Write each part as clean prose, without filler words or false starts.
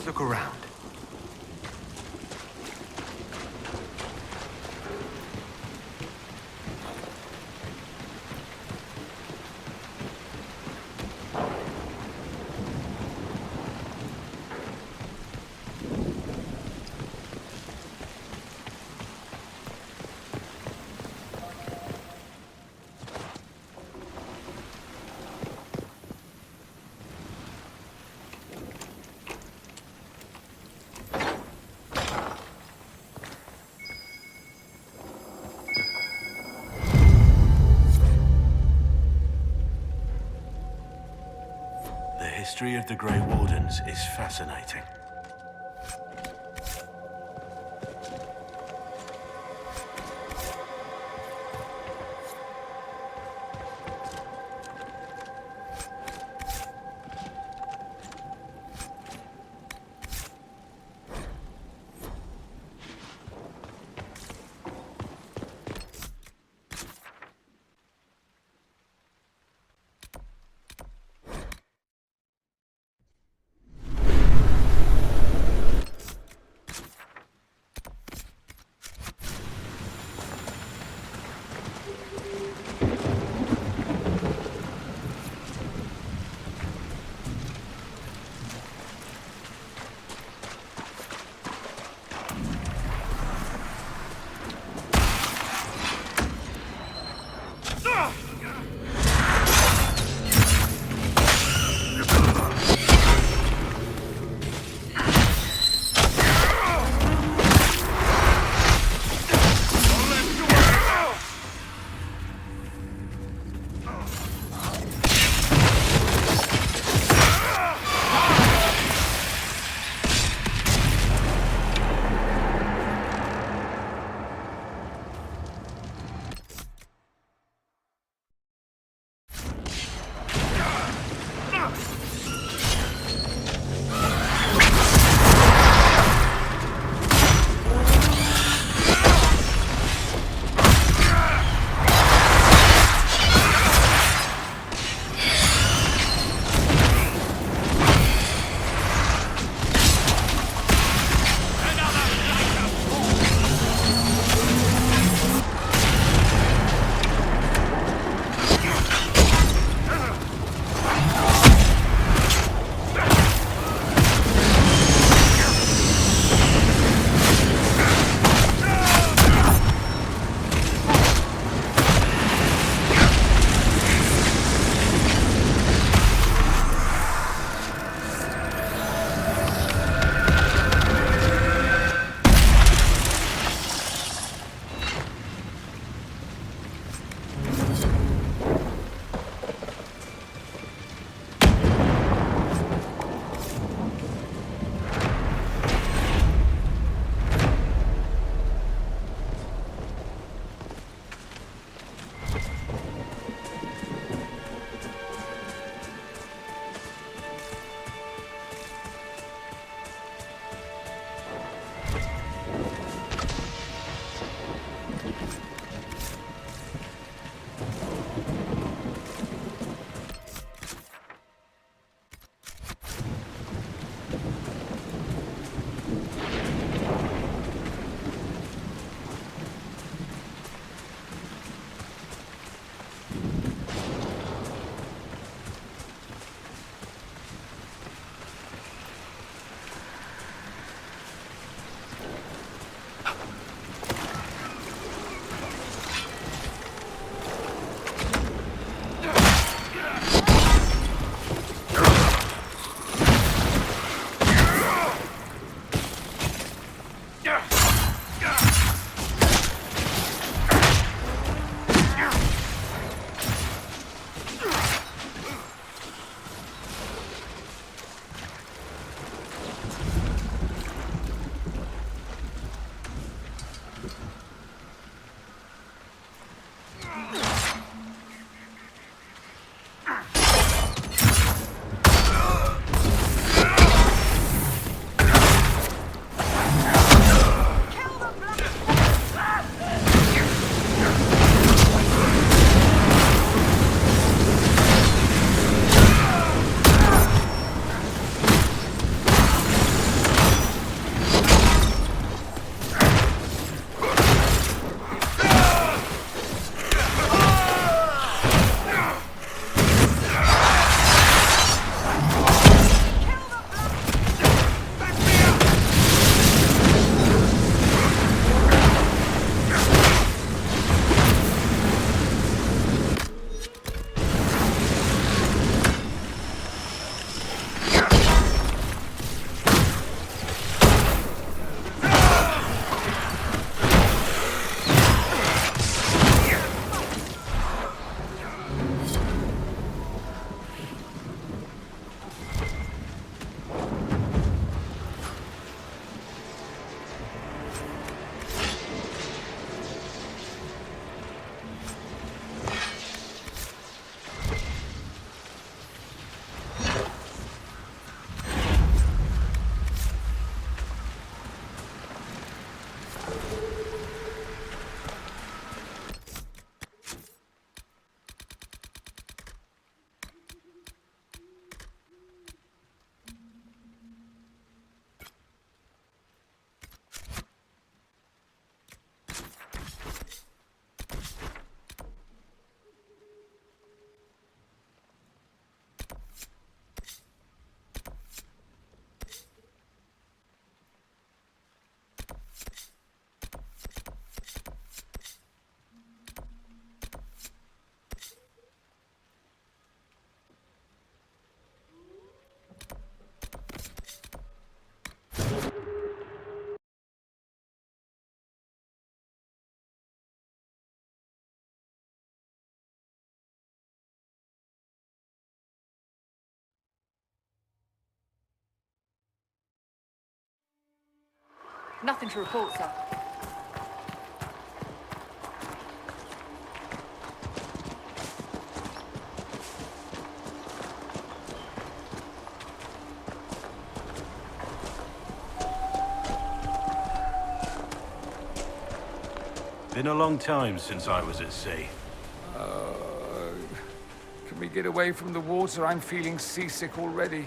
Let's look around. The history of the Grey Wardens is fascinating. Nothing to report, sir. Been a long time since I was at sea. Can we get away from the water? I'm feeling seasick already.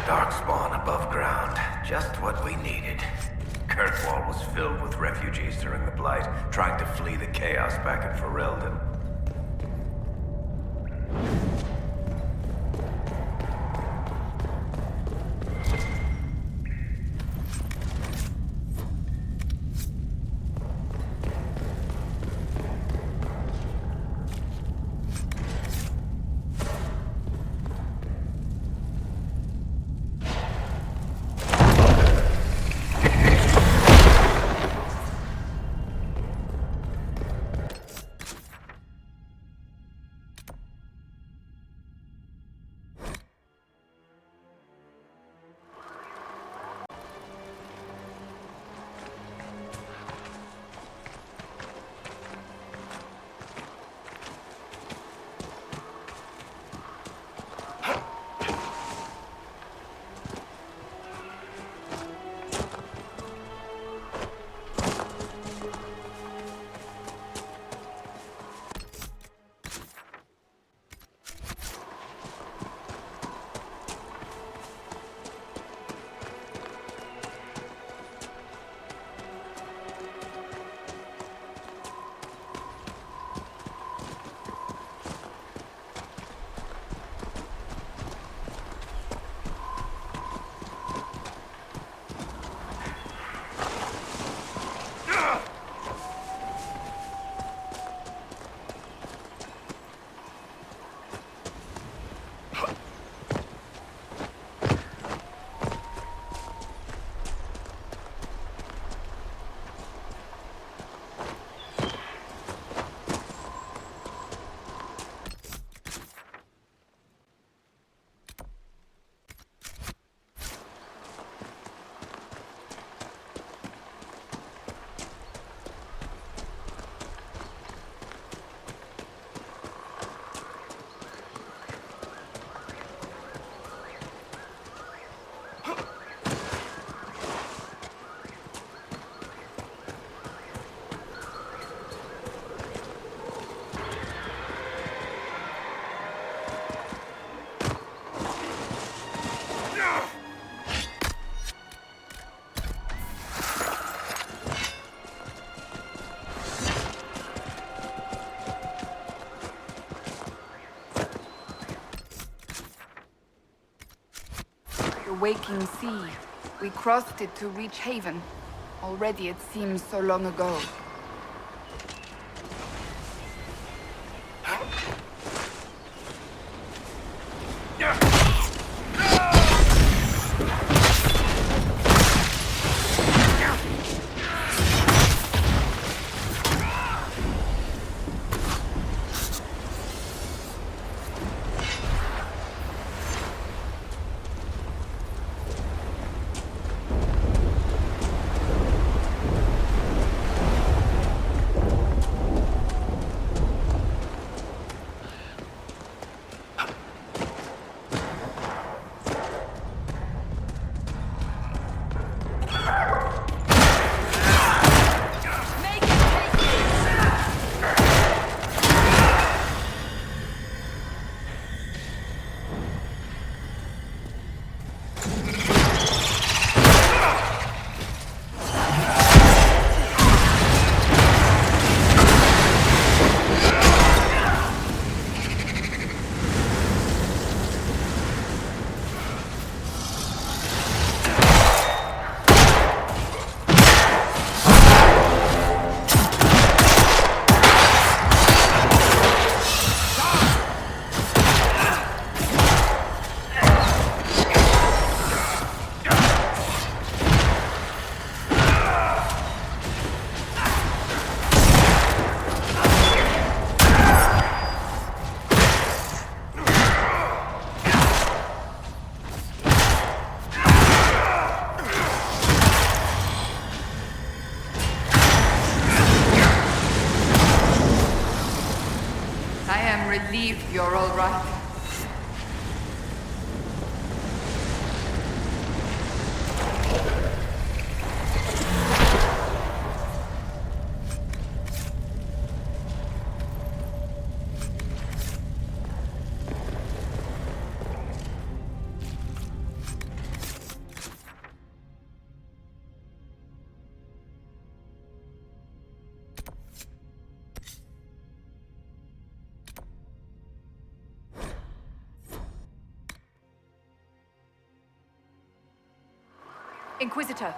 Darkspawn above ground. Just what we needed. Kirkwall was filled with refugees during the Blight, trying to flee the chaos back in Ferelden. The waking sea. We crossed it to reach Haven. Already it seems so long ago. I am relieved you're all right. Inquisitor.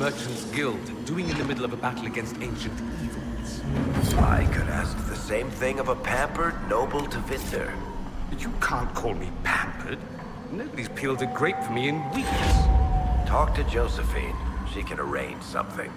Merchants Guild doing in the middle of a battle against ancient evils? I could ask the same thing of a pampered noble to Vinder. You can't call me pampered. Nobody's peeled a grape for me in weeks. Talk to Josephine. She can arrange something.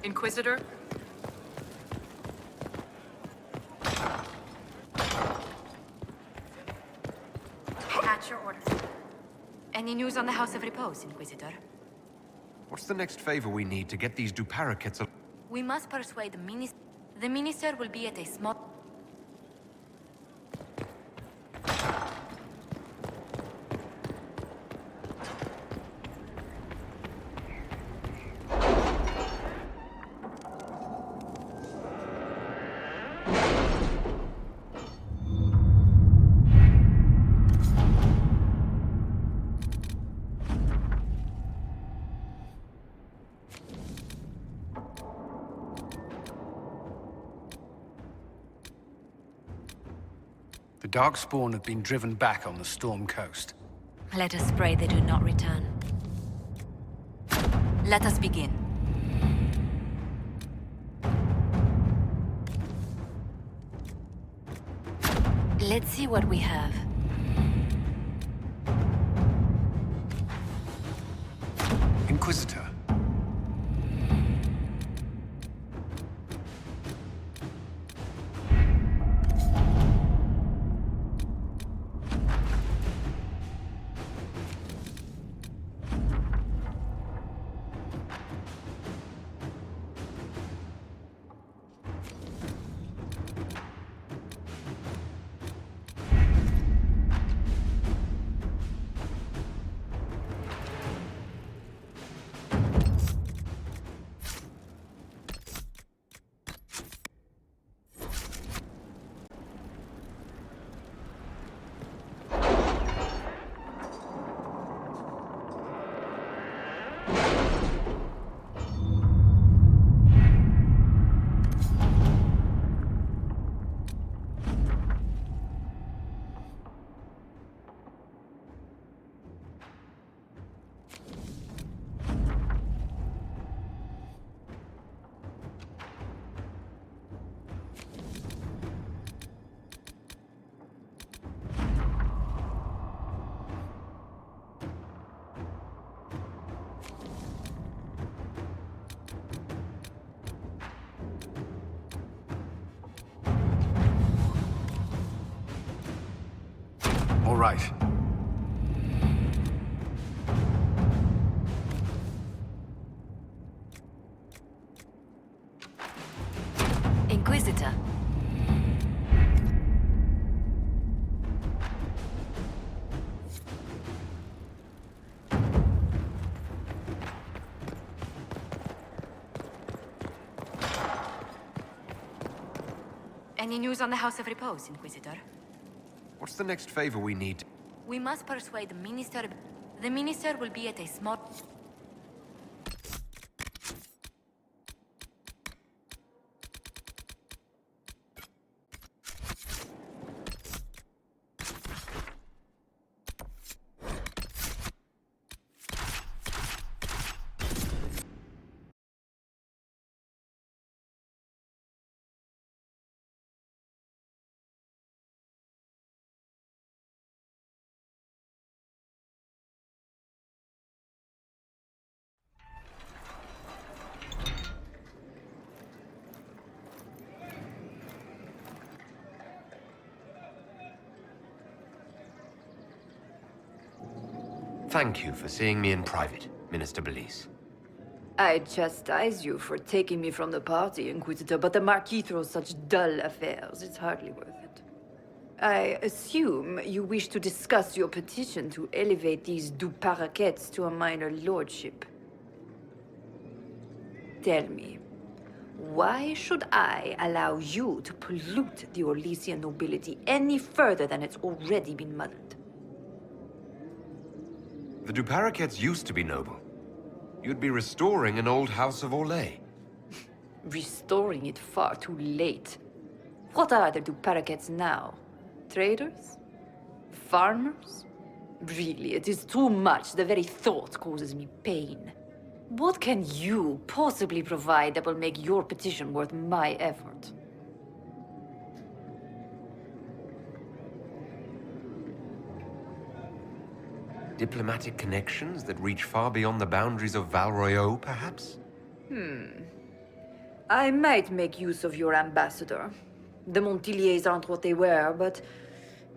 Inquisitor? At your orders. Any news on the House of Repose, Inquisitor? What's the next favor we need to get these duplicates? We must persuade the minister. The minister will be at a small... The Darkspawn have been driven back on the Storm Coast. Let us pray they do not return. Let us begin. Let's see what we have. Inquisitor. All right. Inquisitor. Any news on the House of Repose, Inquisitor? What's the next favor we need? We must persuade the minister. The minister will be at a small... Thank you for seeing me in private, Minister Belize. I chastise you for taking me from the party, Inquisitor, but the Marquis throws such dull affairs. It's hardly worth it. I assume you wish to discuss your petition to elevate these du Paraquets to a minor lordship. Tell me, why should I allow you to pollute the Orlesian nobility any further than it's already been muddled? The du Paraquets used to be noble. You'd be restoring an old house of Orlais. Restoring it far too late. What are the du Paraquets now? Traders? Farmers? Really, it is too much. The very thought causes me pain. What can you possibly provide that will make your petition worth my effort? Diplomatic connections that reach far beyond the boundaries of Val Royeaux, perhaps? I might make use of your ambassador. The Montiliers aren't what they were, but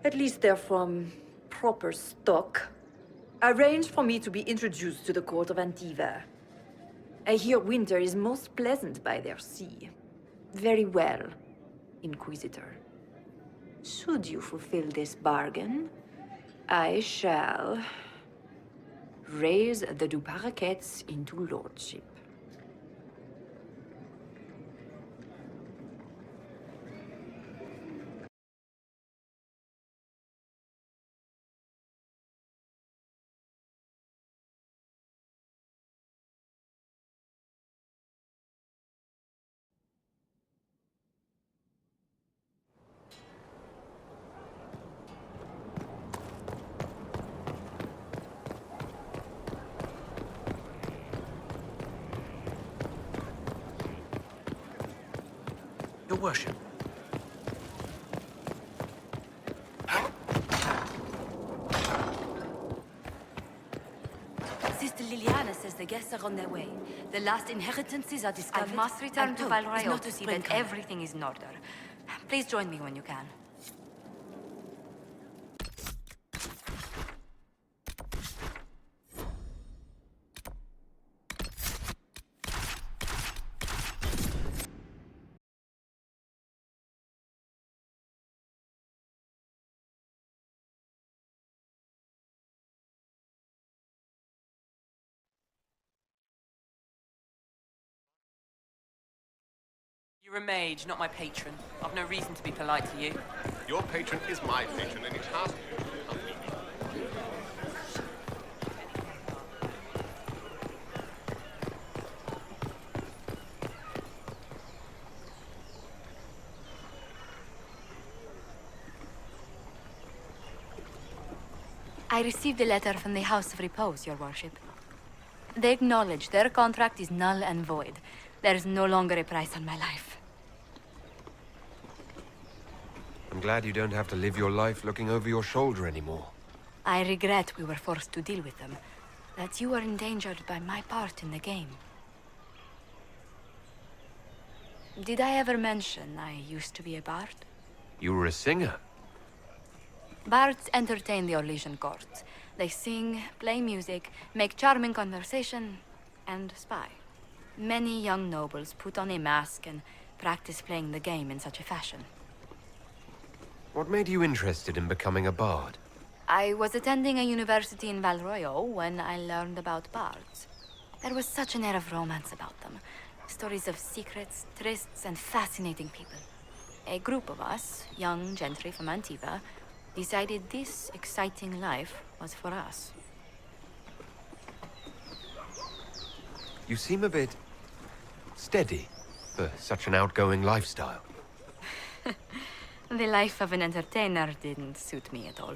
at least they're from proper stock. Arrange for me to be introduced to the court of Antiver. I hear winter is most pleasant by their sea. Very well, Inquisitor. Should you fulfill this bargain, I shall raise the du Paraquets into lordship. Your worship. Sister Liliana says the guests are on their way. The last inheritances are discovered. I must return and to Pope is Val Royeaux not to a see spring that coming. everything is in order. Please join me when you can. You're a mage, not my patron. I've no reason to be polite to you. Your patron is my patron, and it has I received a letter from the House of Repose, Your Worship. They acknowledge their contract is null and void. There is no longer a price on my life. I'm glad you don't have to live your life looking over your shoulder anymore. I regret we were forced to deal with them. That you were endangered by my part in the game. Did I ever mention I used to be a bard? You were a singer. Bards entertain the Orlesian court. They sing, play music, make charming conversation, and spy. Many young nobles put on a mask and practice playing the game in such a fashion. What made you interested in becoming a bard? I was attending a university in Val Royeaux when I learned about bards. There was such an air of romance about them. Stories of secrets, trysts, and fascinating people. A group of us, young gentry from Antiva, decided this exciting life was for us. You seem a bit steady for such an outgoing lifestyle. The life of an entertainer didn't suit me at all.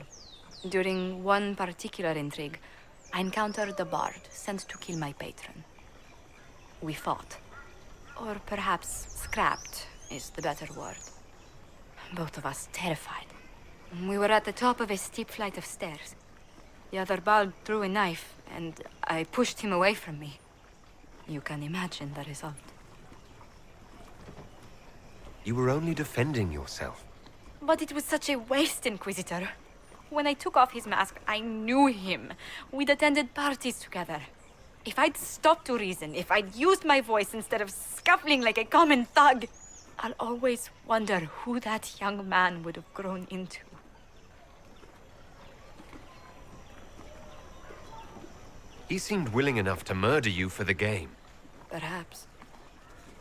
During one particular intrigue, I encountered a bard sent to kill my patron. We fought. Or perhaps scrapped is the better word. Both of us terrified. We were at the top of a steep flight of stairs. The other bard threw a knife, and I pushed him away from me. You can imagine the result. You were only defending yourself. But it was such a waste, Inquisitor. When I took off his mask, I knew him. We'd attended parties together. If I'd stopped to reason, if I'd used my voice instead of scuffling like a common thug, I'll always wonder who that young man would have grown into. He seemed willing enough to murder you for the game. Perhaps.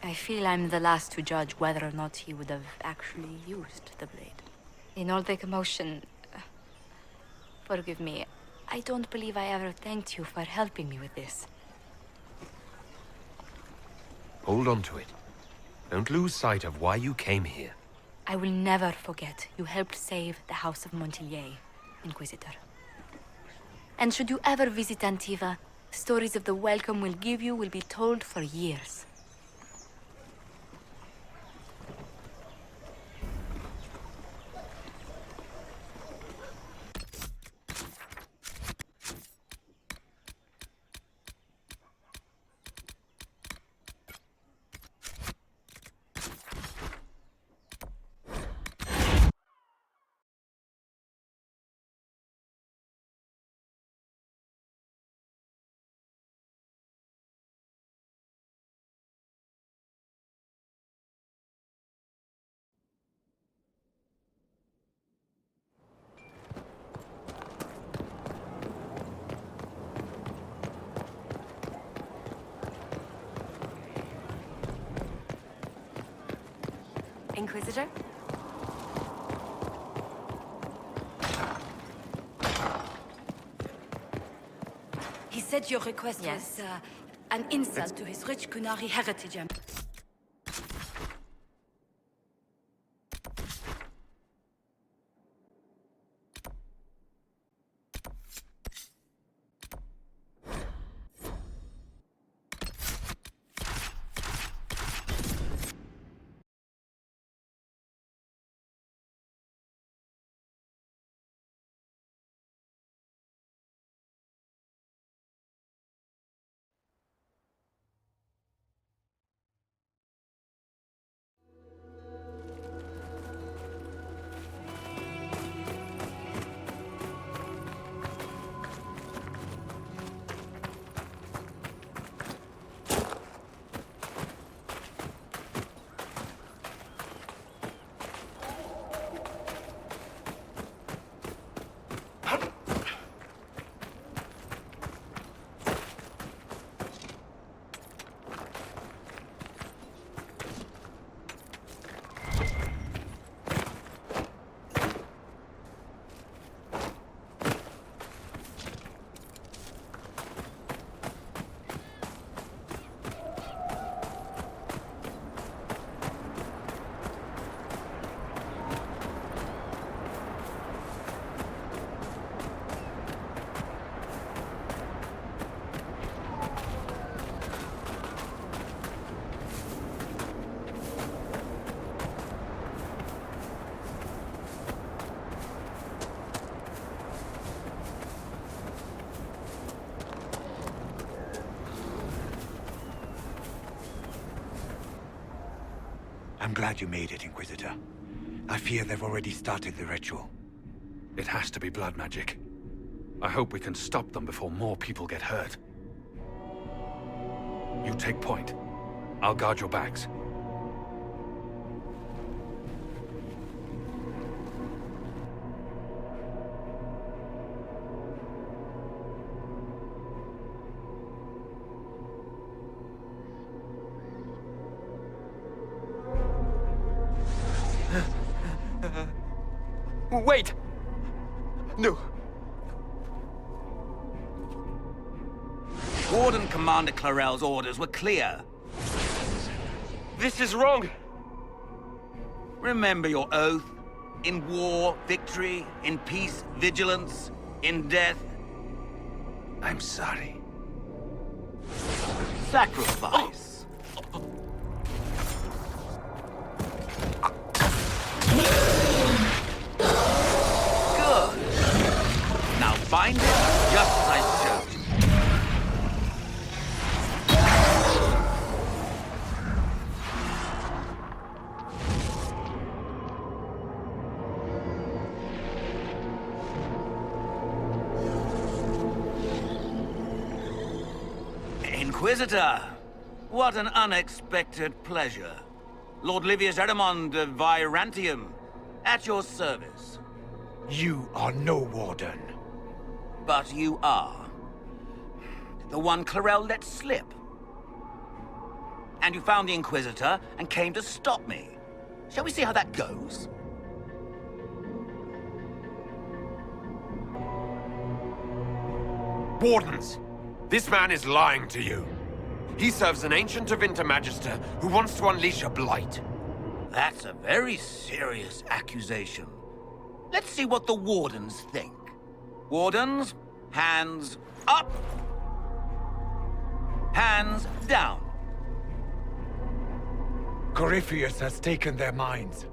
I feel I'm the last to judge whether or not he would have actually used the blade. In all the commotion... forgive me. I don't believe I ever thanked you for helping me with this. Hold on to it. Don't lose sight of why you came here. I will never forget you helped save the House of Montillier, Inquisitor. And should you ever visit Antiva, stories of the welcome we'll give you will be told for years. Inquisitor? He said your request was an insult to his rich Kunari heritage. I'm glad you made it, Inquisitor. I fear they've already started the ritual. It has to be blood magic. I hope we can stop them before more people get hurt. You take point. I'll guard your backs. Wait! No. Warden Commander Clarel's orders were clear. This is wrong! Remember your oath. In war, victory. In peace, vigilance. In death, I'm sorry. Sacrifice. Good. Now find it just as I showed you. Inquisitor! What an unexpected pleasure. Lord Livius Erimond of Virantium, at your service. You are no warden. But you are. The one Clarel let slip. And you found the Inquisitor and came to stop me. Shall we see how that goes? Wardens! This man is lying to you. He serves an Ancient of Intermagister who wants to unleash a blight. That's a very serious accusation. Let's see what the Wardens think. Wardens, hands up. Hands down. Corypheus has taken their minds.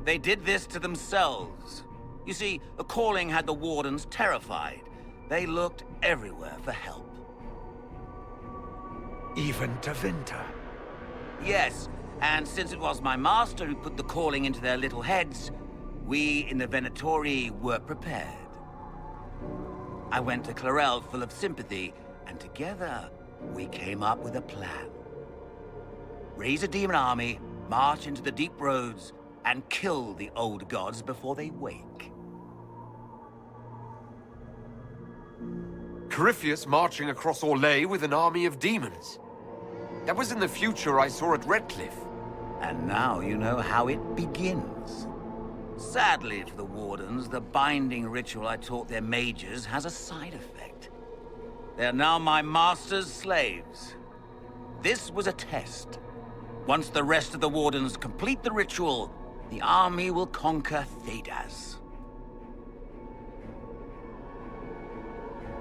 They did this to themselves. You see, the calling had the Wardens terrified. They looked everywhere for help. Even to Vinter. Yes, and since it was my master who put the calling into their little heads, we in the Venatori were prepared. I went to Clarel full of sympathy, and together we came up with a plan. Raise a demon army, march into the deep roads, and kill the old gods before they wake. Corypheus marching across Orlais with an army of demons. That was in the future I saw at Redcliffe. And now you know how it begins. Sadly for the Wardens, the binding ritual I taught their mages has a side effect. They are now my master's slaves. This was a test. Once the rest of the Wardens complete the ritual, the army will conquer Thedas.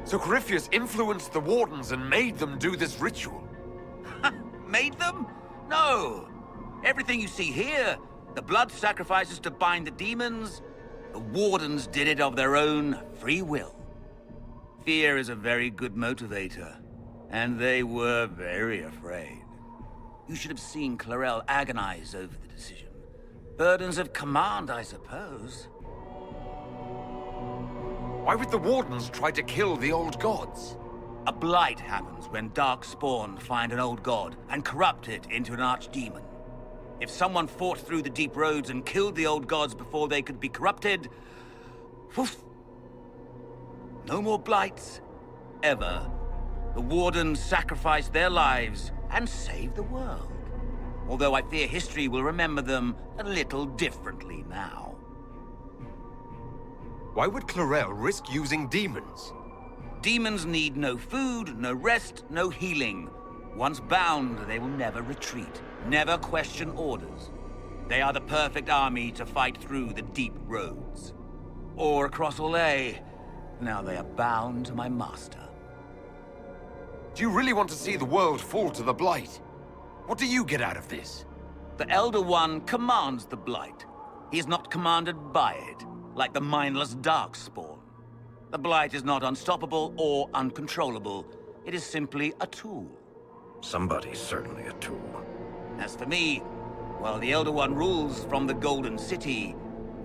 So Corypheus influenced the Wardens and made them do this ritual? Made them? No! Everything you see here, the blood sacrifices to bind the demons, the Wardens did it of their own free will. Fear is a very good motivator, and they were very afraid. You should have seen Clarel agonize over the decision. Burdens of command, I suppose. Why would the Wardens try to kill the old gods? A blight happens when Darkspawn find an old god and corrupt it into an archdemon. If someone fought through the deep roads and killed the old gods before they could be corrupted, woof, no more blights, ever. The Wardens sacrificed their lives and saved the world. Although I fear history will remember them a little differently now. Why would Clarel risk using demons? Demons need no food, no rest, no healing. Once bound, they will never retreat, never question orders. They are the perfect army to fight through the deep roads. Or across Orlais. Now they are bound to my master. Do you really want to see the world fall to the Blight? What do you get out of this? The Elder One commands the Blight. He is not commanded by it, like the mindless Darkspawn. The Blight is not unstoppable or uncontrollable. It is simply a tool. Somebody's certainly a tool. As for me, while the Elder One rules from the Golden City,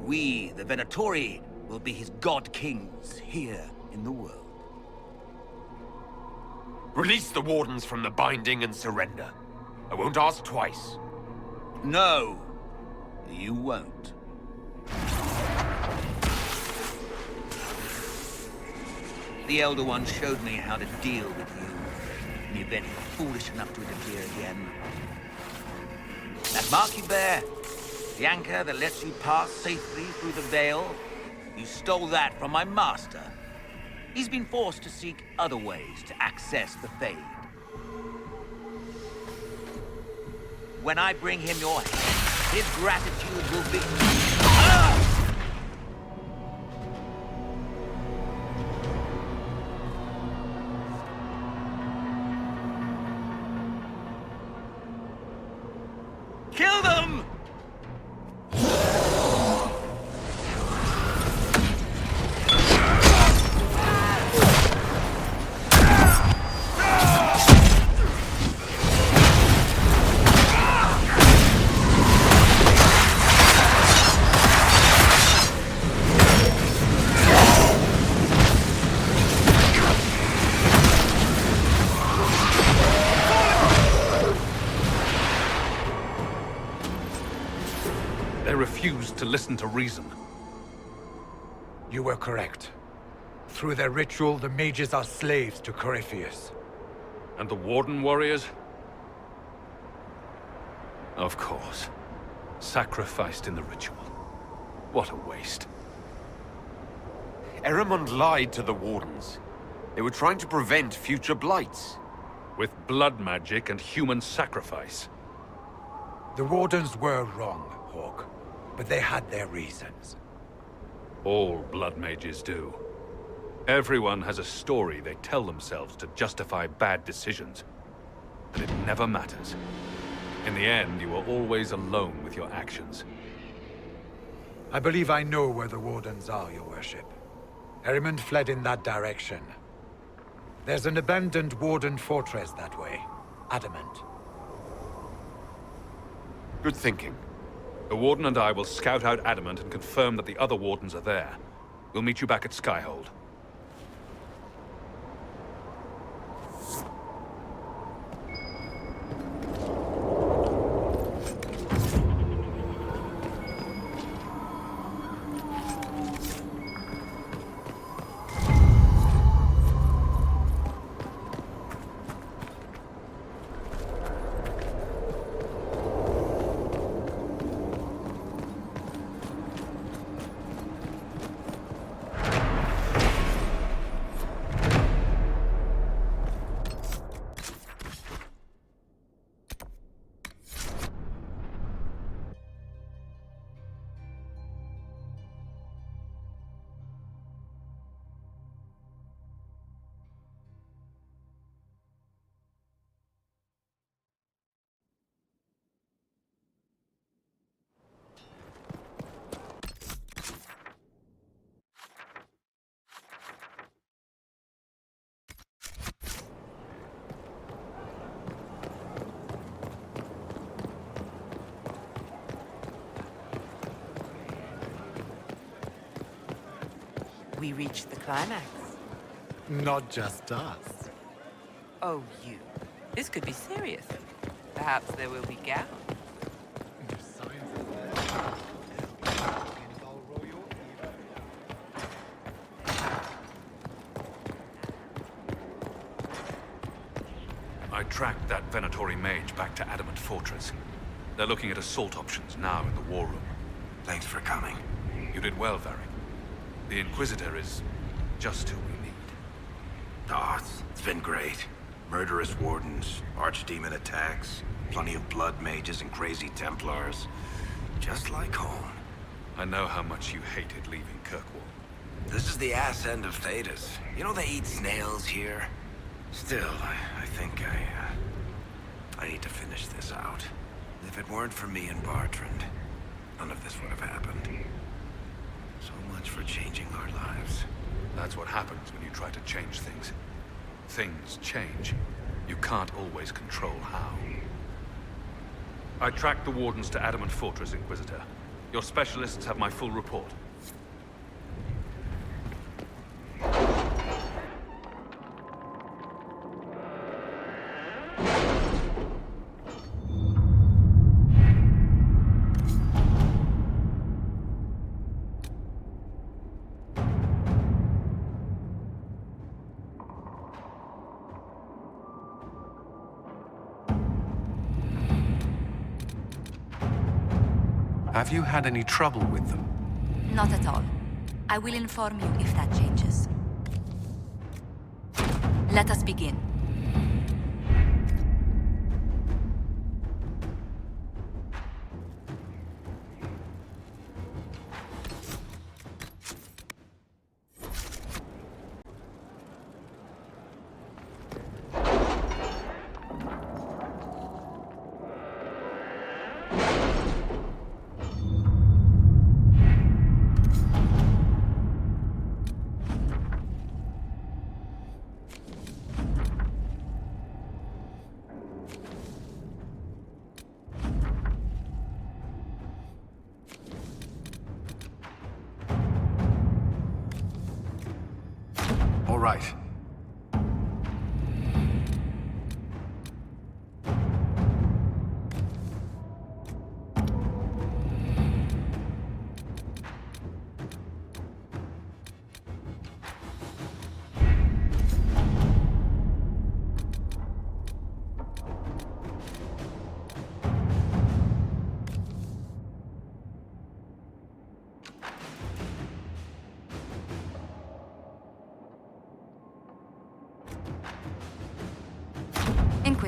we, the Venatori, will be his god-kings here in the world. Release the Wardens from the binding and surrender. I won't ask twice. No, you won't. The Elder One showed me how to deal with you in the event you're foolish enough to interfere again. That mark you bear, the anchor that lets you pass safely through the veil, you stole that from my master. He's been forced to seek other ways to access the Fade. When I bring him your head, his gratitude will be... Ah! Kill them! refused to listen to reason. You were correct. Through their ritual, the mages are slaves to Corypheus. And the Warden warriors? Of course. Sacrificed in the ritual. What a waste. Erimond lied to the Wardens. They were trying to prevent future blights. With blood magic and human sacrifice. The Wardens were wrong, Hawk. But they had their reasons. All blood mages do. Everyone has a story they tell themselves to justify bad decisions. But it never matters. In the end, you are always alone with your actions. I believe I know where the Wardens are, Your Worship. Erimond fled in that direction. There's an abandoned Warden fortress that way. Adamant. Good thinking. The Warden and I will scout out Adamant and confirm that the other Wardens are there. We'll meet you back at Skyhold. We reached the climax. Not just us. Oh, you. This could be serious. Perhaps there will be gals. I tracked that Venatori mage back to Adamant Fortress. They're looking at assault options now in the war room. Thanks for coming. You did well, Varric. The Inquisitor is just who we need. Oh, it's been great. Murderous Wardens, Archdemon attacks, plenty of blood mages and crazy Templars. Just like home. I know how much you hated leaving Kirkwall. This is the ass end of Thedas. You know they eat snails here? Still, I think I need to finish this out. If it weren't for me and Bartrand, none of this would have happened. So much for changing our lives. That's what happens when you try to change things. Things change. You can't always control how. I tracked the Wardens to Adamant Fortress, Inquisitor. Your specialists have my full report. Have you had any trouble with them? Not at all. I will inform you if that changes. Let us begin. All right.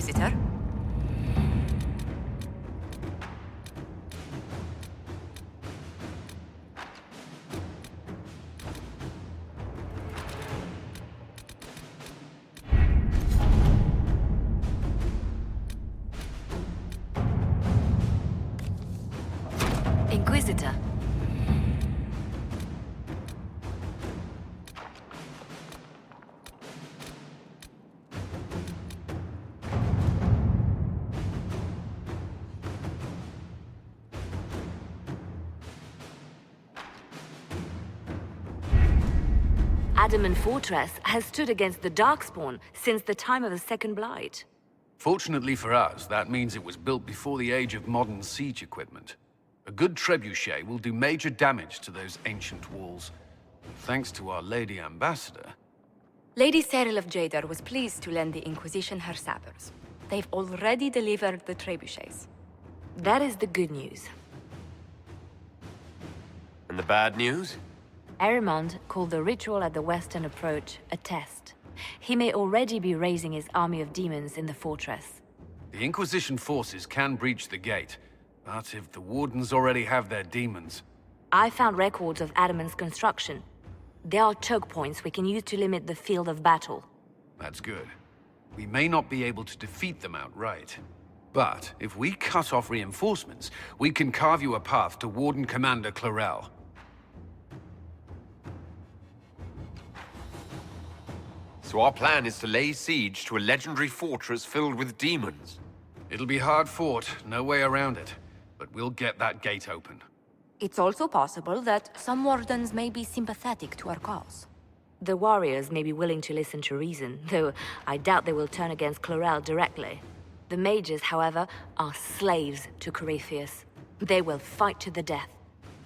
Inquisitor. Inquisitor. Adamant Fortress has stood against the Darkspawn since the time of the Second Blight. Fortunately for us, that means it was built before the age of modern siege equipment. A good trebuchet will do major damage to those ancient walls. Thanks to our Lady Ambassador. Lady Cyril of Jadar was pleased to lend the Inquisition her sappers. They've already delivered the trebuchets. That is the good news. And the bad news? Erimond called the ritual at the western approach a test. He may already be raising his army of demons in the fortress. The Inquisition forces can breach the gate, but if the Wardens already have their demons... I found records of Adamant's construction. There are choke points we can use to limit the field of battle. That's good. We may not be able to defeat them outright. But if we cut off reinforcements, we can carve you a path to Warden Commander Clarel. So our plan is to lay siege to a legendary fortress filled with demons. It'll be hard fought, no way around it. But we'll get that gate open. It's also possible that some Wardens may be sympathetic to our cause. The warriors may be willing to listen to reason, though I doubt they will turn against Clarel directly. The mages, however, are slaves to Corypheus. They will fight to the death.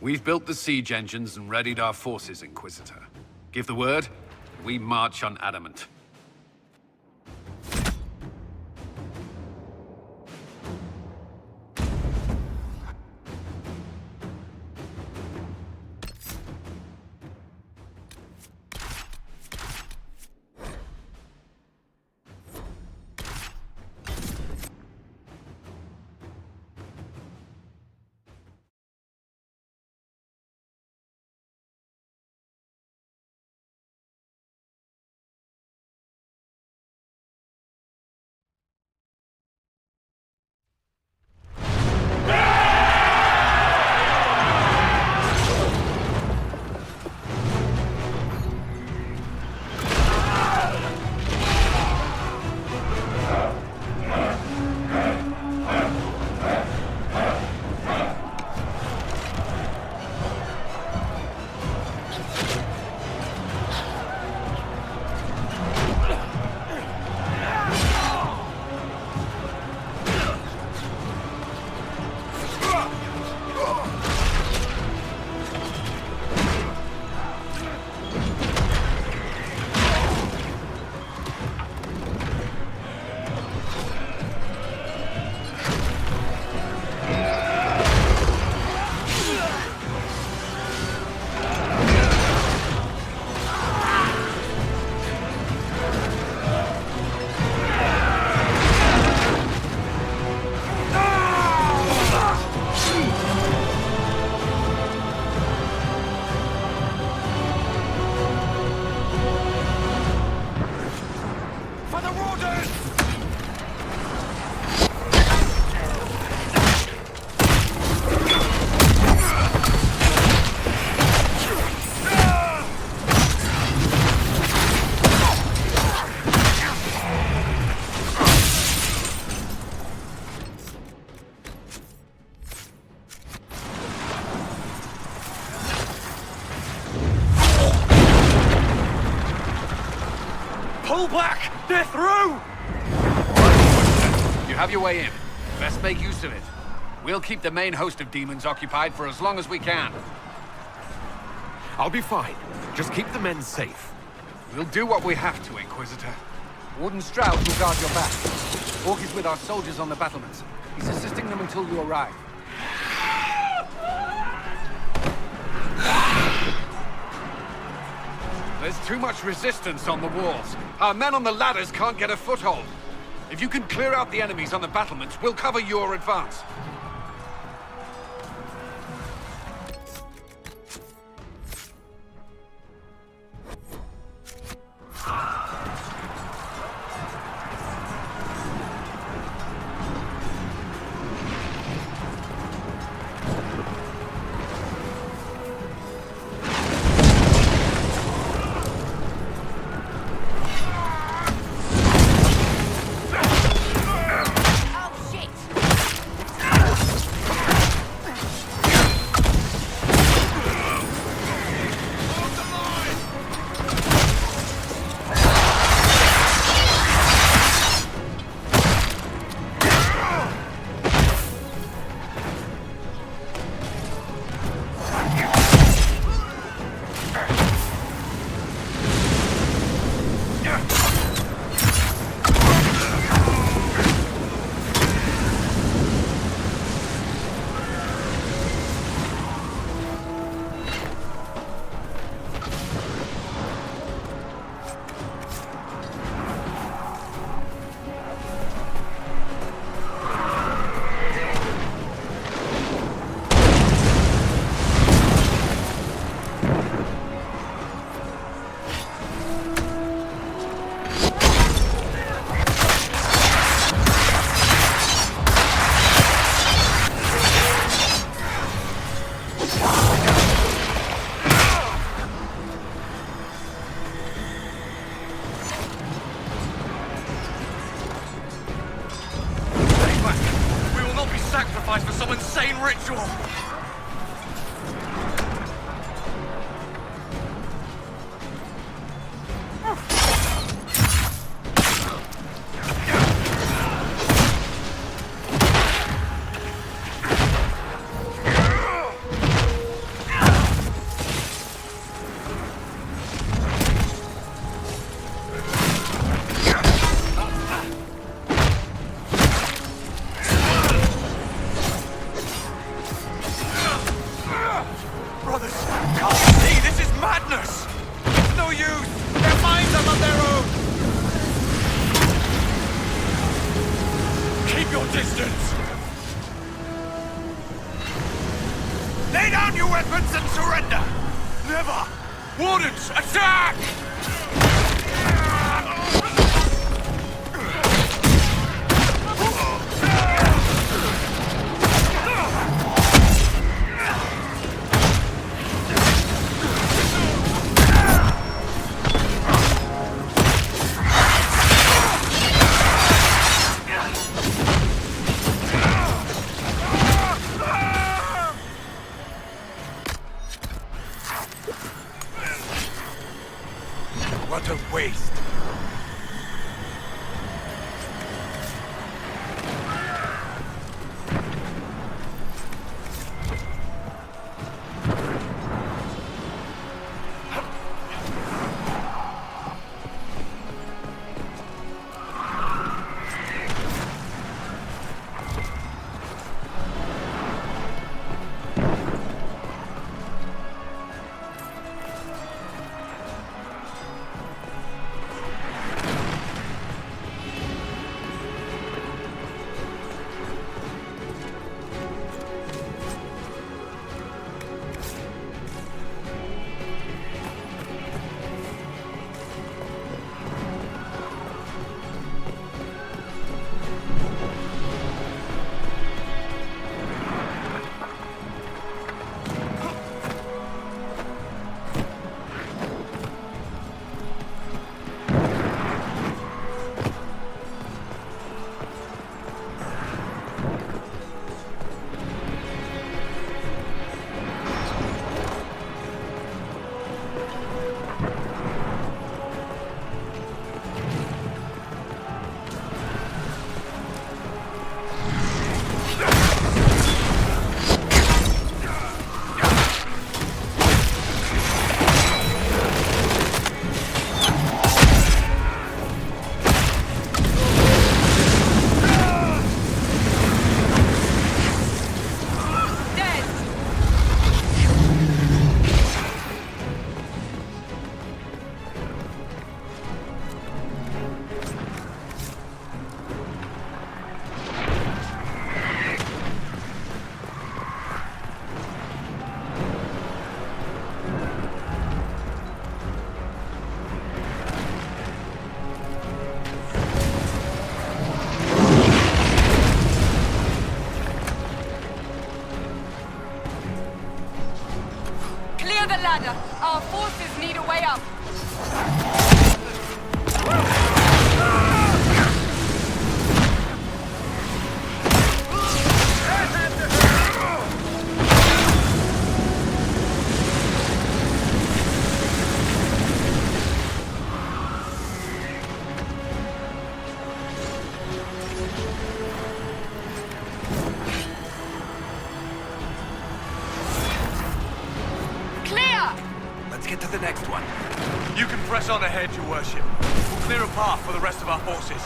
We've built the siege engines and readied our forces, Inquisitor. Give the word, we march on Adamant. Pull back! They're through! You have your way in. Best make use of it. We'll keep the main host of demons occupied for as long as we can. I'll be fine. Just keep the men safe. We'll do what we have to, Inquisitor. Warden Strauss will guard your back. Orc is with our soldiers on the battlements. He's assisting them until you arrive. There's too much resistance on the walls. Our men on the ladders can't get a foothold. If you can clear out the enemies on the battlements, we'll cover your advance. For some insane ritual! Lay down your weapons and surrender! Never! Wardens, attack! What a waste! Press on ahead, Your Worship. We'll clear a path for the rest of our forces.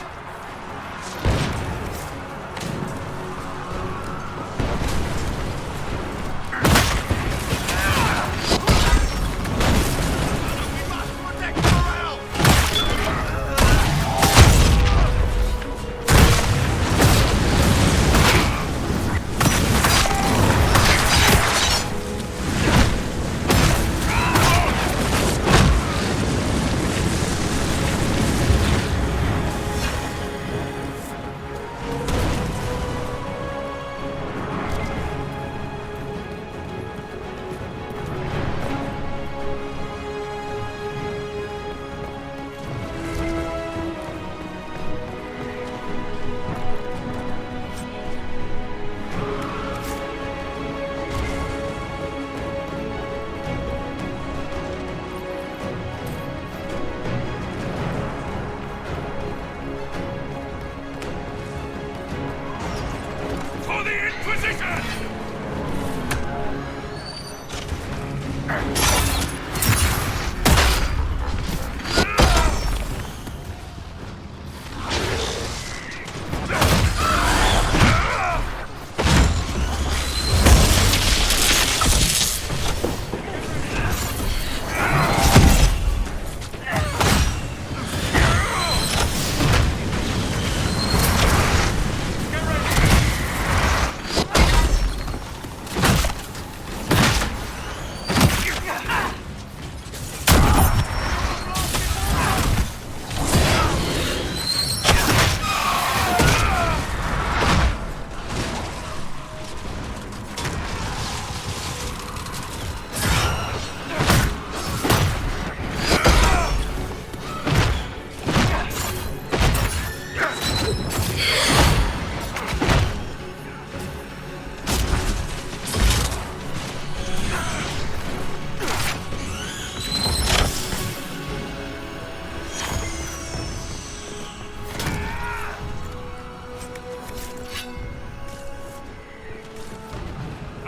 For the Inquisition!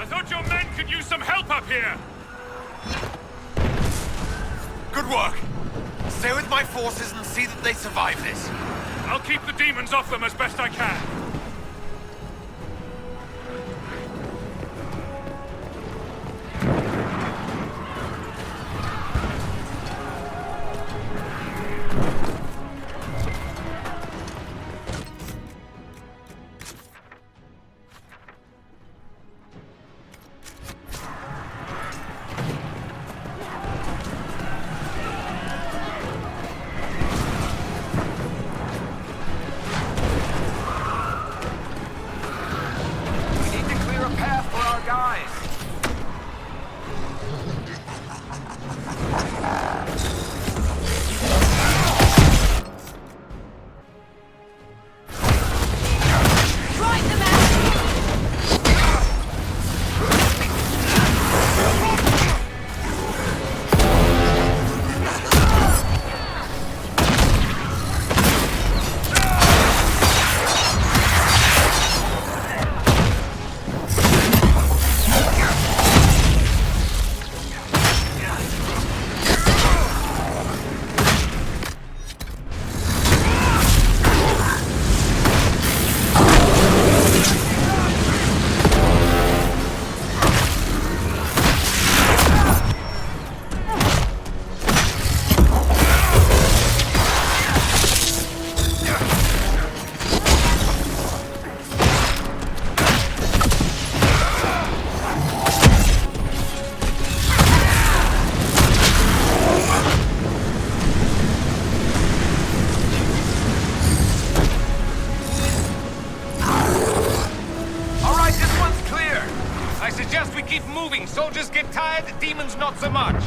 I thought your men could use some help up here! Good work. Stay with my forces and see that they survive this. I'll keep the demons off them as best I can. Soldiers get tired, demons not so much.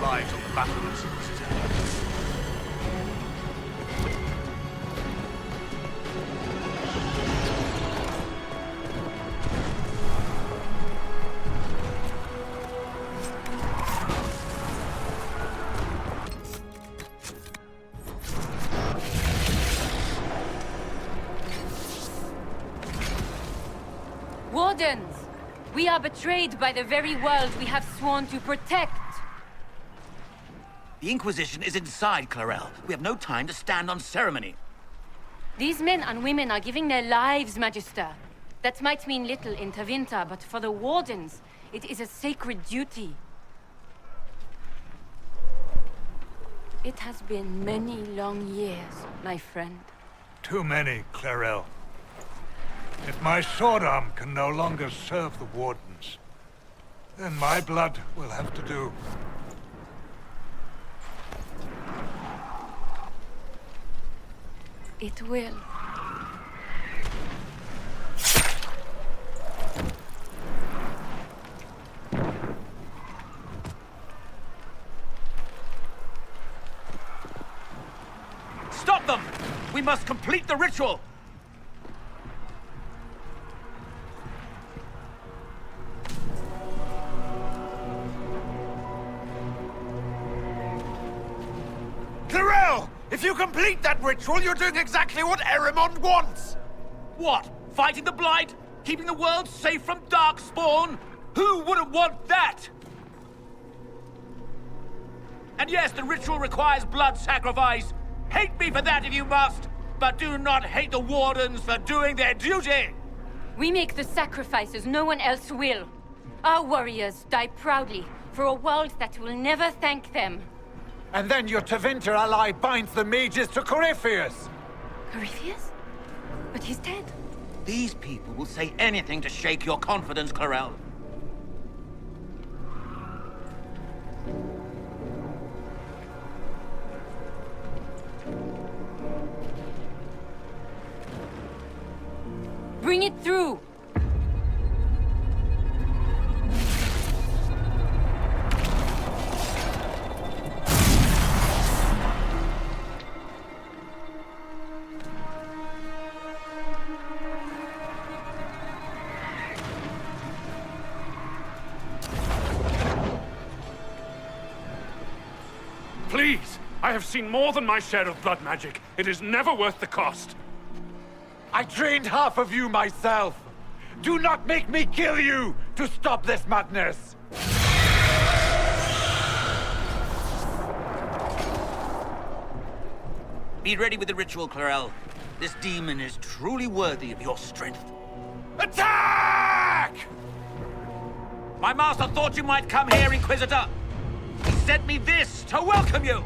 lives on the battlements of the citadel. Wardens! We are betrayed by the very world we have sworn to protect. The Inquisition is inside, Clarel. We have no time to stand on ceremony. These men and women are giving their lives, Magister. That might mean little in Tevinter, but for the Wardens, it is a sacred duty. It has been many long years, my friend. Too many, Clarel. If my sword arm can no longer serve the Wardens, then my blood will have to do. It will. Stop them! We must complete the ritual! Clarel! If you complete that ritual, you're doing exactly what Erimond wants! What? Fighting the Blight? Keeping the world safe from Darkspawn? Who wouldn't want that? And yes, the ritual requires blood sacrifice. Hate me for that if you must, but do not hate the Wardens for doing their duty! We make the sacrifices no one else will. Our warriors die proudly for a world that will never thank them. And then your Tevinter ally binds the mages to Corypheus! Corypheus? But he's dead. These people will say anything to shake your confidence, Clarel. Bring it through! Please! I have seen more than my share of blood magic. It is never worth the cost. I trained half of you myself! Do not make me kill you to stop this madness! Be ready with the ritual, Clarel. This demon is truly worthy of your strength. Attack! My master thought you might come here, Inquisitor. He sent me this to welcome you.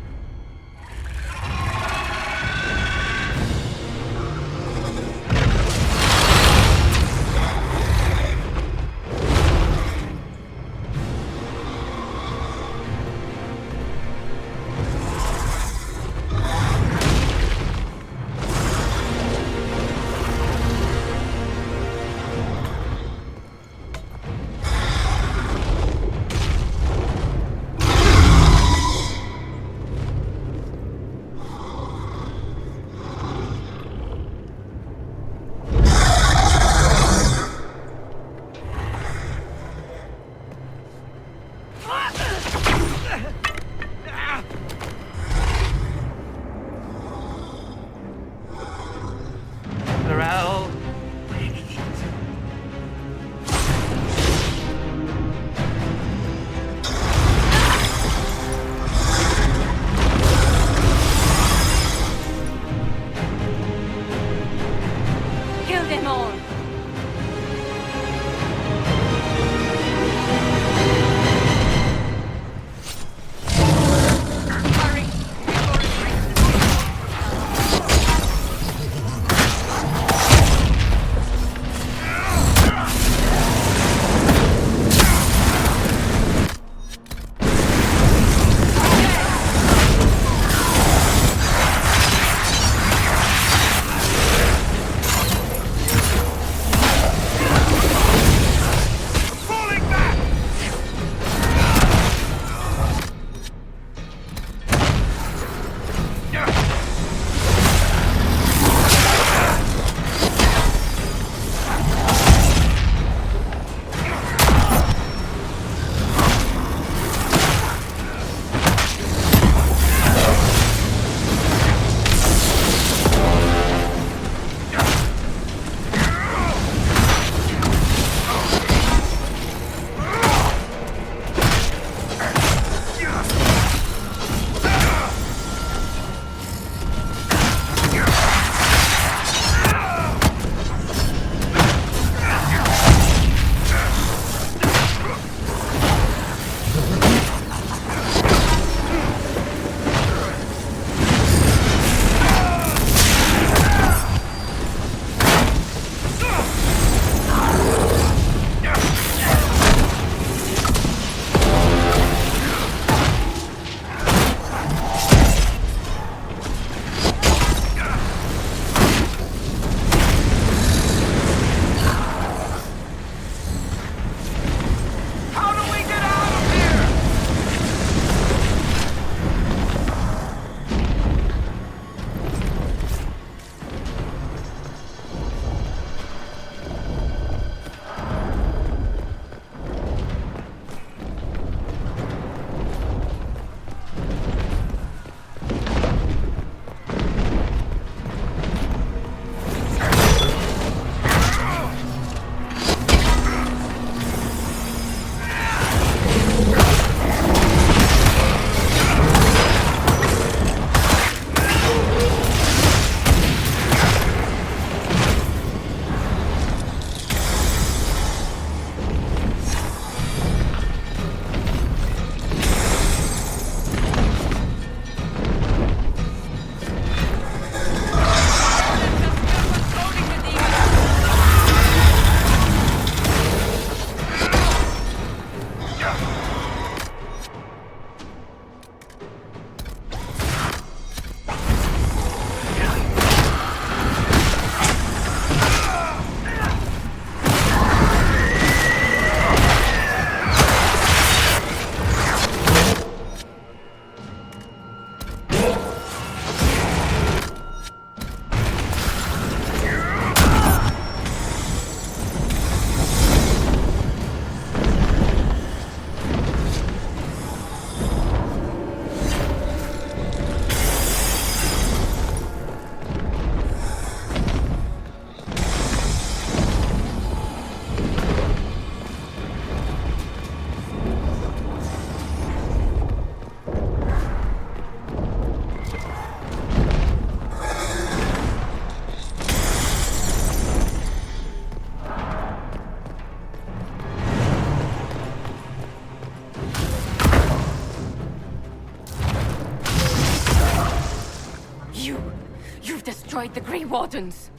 destroyed the Grey Wardens.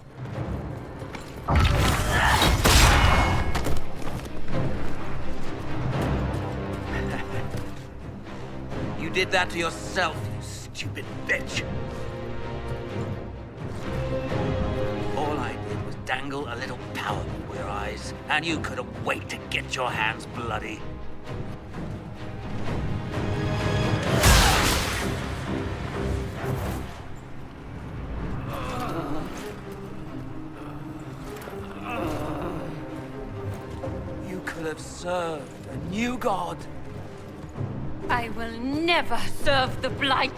You did that to yourself, you stupid bitch. All I did was dangle a little power before your eyes, and you couldn't wait to get your hands bloody. You could have served a new god. I will never serve the Blight!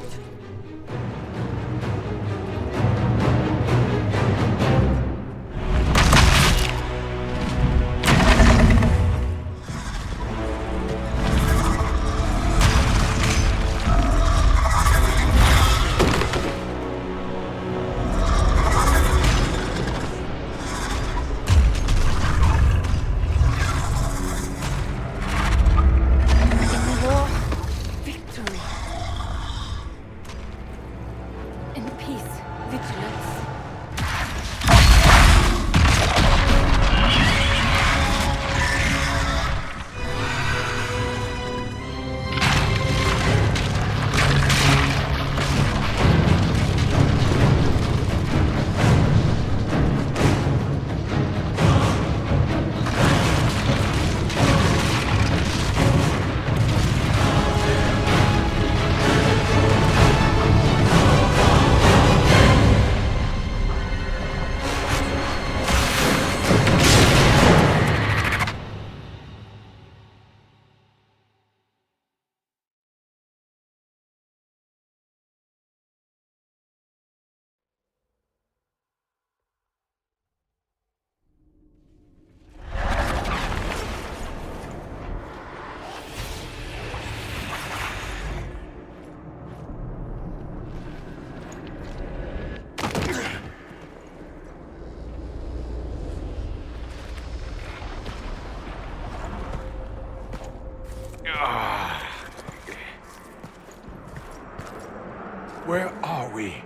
Where are we?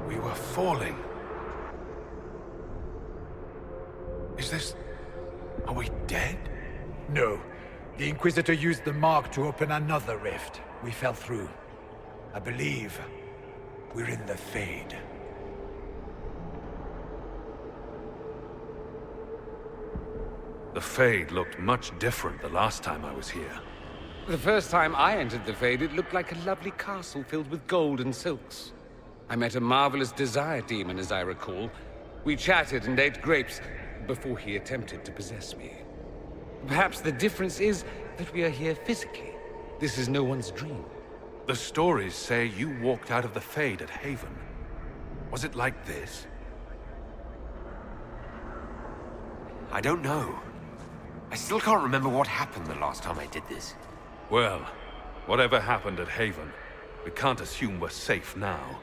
We were falling. Is this... Are we dead? No. The Inquisitor used the mark to open another rift. We fell through. I believe we're in the Fade. The Fade looked much different the last time I was here. The first time I entered the Fade, it looked like a lovely castle filled with gold and silks. I met a marvelous desire demon, as I recall. We chatted and ate grapes before he attempted to possess me. Perhaps the difference is that we are here physically. This is no one's dream. The stories say you walked out of the Fade at Haven. Was it like this? I don't know. I still can't remember what happened the last time I did this. Well, whatever happened at Haven, we can't assume we're safe now.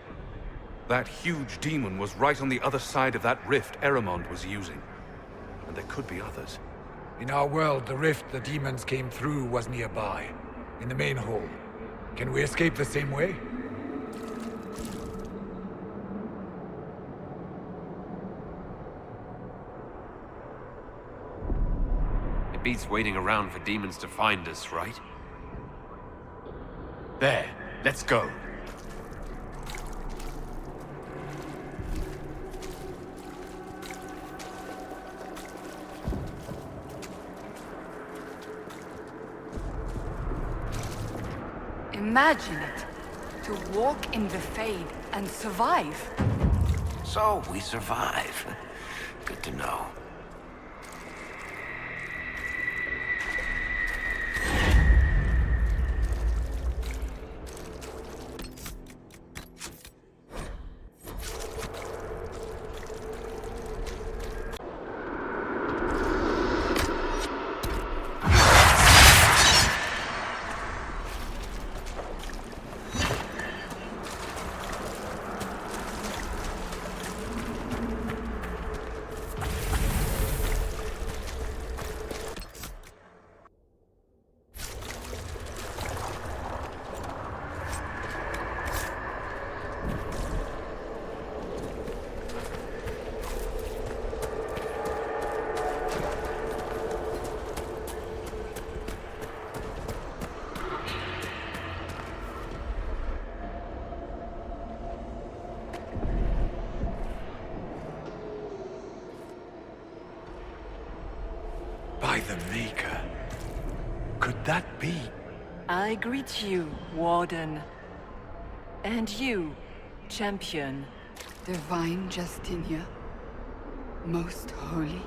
That huge demon was right on the other side of that rift Erimond was using. And there could be others. In our world, the rift the demons came through was nearby, in the main hall. Can we escape the same way? It beats waiting around for demons to find us, right? There, let's go. Imagine it. To walk in the Fade and survive. So, we survive. Good to know. the Maker. Could that be? I greet you, Warden. And you, Champion. Divine Justinia. Most holy.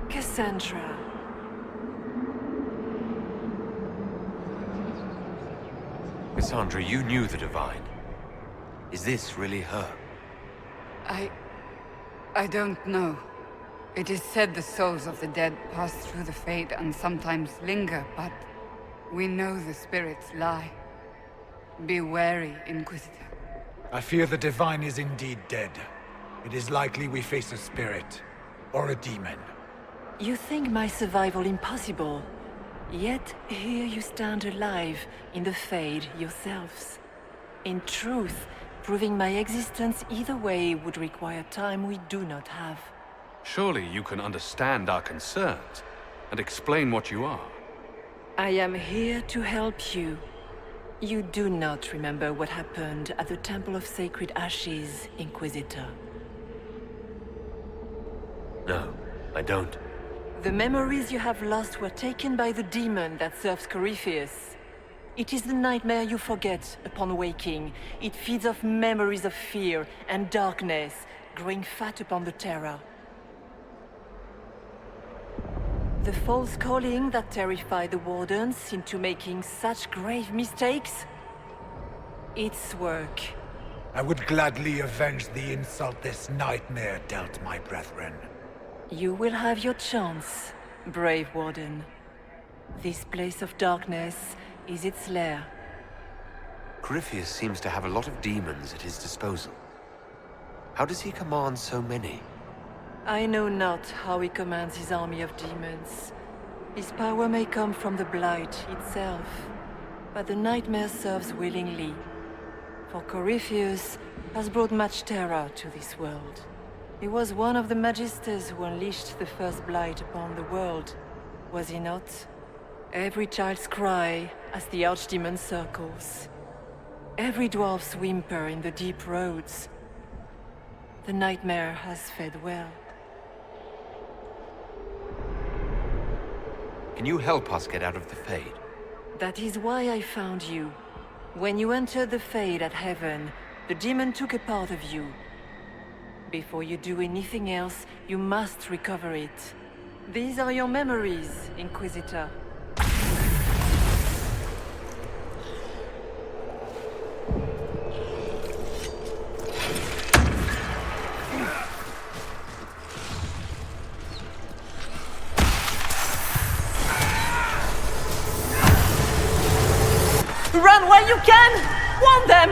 Cassandra. Cassandra, you knew the Divine. Is this really her? I don't know. It is said the souls of the dead pass through the Fade and sometimes linger, but we know the spirits lie. Be wary, Inquisitor. I fear the Divine is indeed dead. It is likely we face a spirit, or a demon. You think my survival impossible, yet here you stand alive in the Fade yourselves. In truth, proving my existence either way would require time we do not have. Surely you can understand our concerns and explain what you are. I am here to help you. You do not remember what happened at the Temple of Sacred Ashes, Inquisitor. No, I don't. The memories you have lost were taken by the demon that serves Corypheus. It is the nightmare you forget upon waking. It feeds off memories of fear and darkness, growing fat upon the terror. The false calling that terrified the Wardens into making such grave mistakes? Its work. I would gladly avenge the insult this nightmare dealt my brethren. You will have your chance, brave Warden. This place of darkness is its lair. Corypheus seems to have a lot of demons at his disposal. How does he command so many? I know not how he commands his army of demons. His power may come from the Blight itself, but the nightmare serves willingly. For Corypheus has brought much terror to this world. He was one of the Magisters who unleashed the first Blight upon the world, was he not? Every child's cry as the Archdemon circles. Every dwarf's whimper in the deep roads. The nightmare has fed well. Can you help us get out of the Fade? That is why I found you. When you entered the Fade at Heaven, the demon took a part of you. Before you do anything else, you must recover it. These are your memories, Inquisitor. Run while you can! Warn them!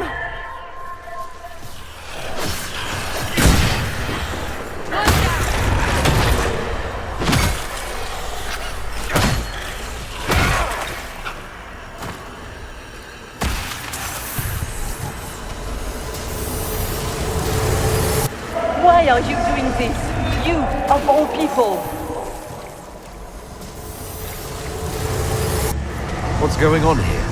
Why are you doing this? You, of all people! What's going on here?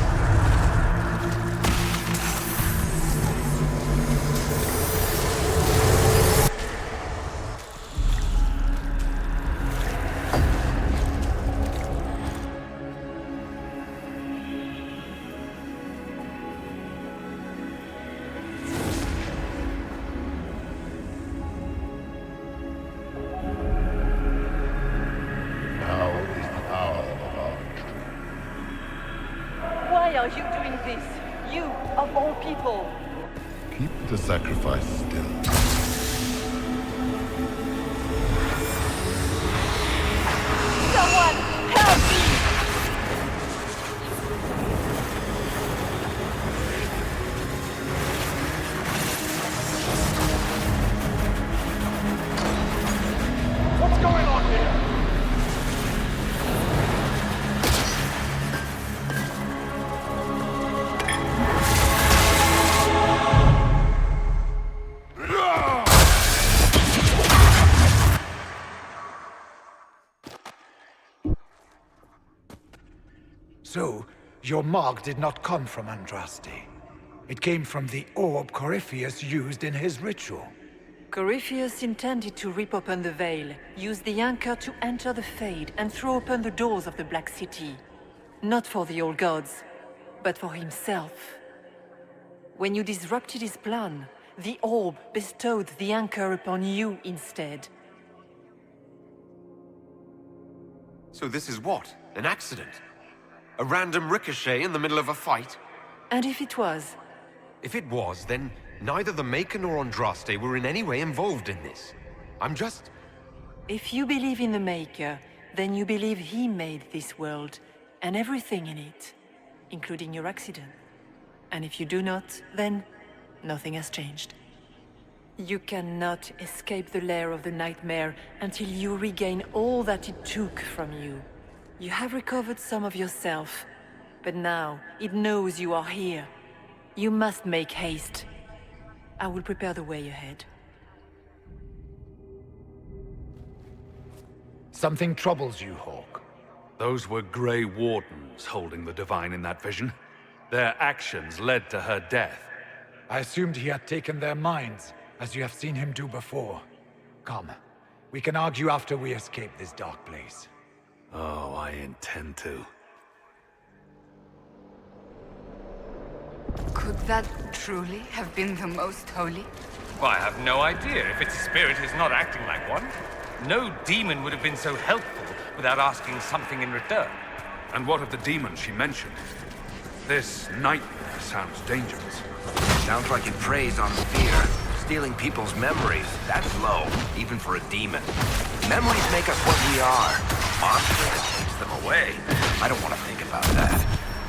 Why are you doing this? You, of all people! Keep the sacrifice still. Someone, help me! What's going on here? So, your mark did not come from Andraste. It came from the orb Corypheus used in his ritual. Corypheus intended to rip open the veil, use the anchor to enter the Fade, and throw open the doors of the Black City. Not for the old gods, but for himself. When you disrupted his plan, the orb bestowed the anchor upon you instead. So this is what? An accident? A random ricochet in the middle of a fight? And if it was? If it was, then neither the Maker nor Andraste were in any way involved in this. I'm just... If you believe in the Maker, then you believe he made this world, and everything in it, including your accident. And if you do not, then nothing has changed. You cannot escape the lair of the nightmare until you regain all that it took from you. You have recovered some of yourself, but now it knows you are here. You must make haste. I will prepare the way ahead. Something troubles you, Hawk. Those were Grey Wardens holding the Divine in that vision. Their actions led to her death. I assumed he had taken their minds, as you have seen him do before. Come, we can argue after we escape this dark place. Oh, I intend to. Could that truly have been the most holy? Well, I have no idea. If its spirit is not acting like one, no demon would have been so helpful without asking something in return. And what of the demon she mentioned? This nightmare sounds dangerous. Sounds like it preys on fear. Stealing people's memories, that's low, even for a demon. Memories make us what we are. Monster that takes them away. I don't want to think about that.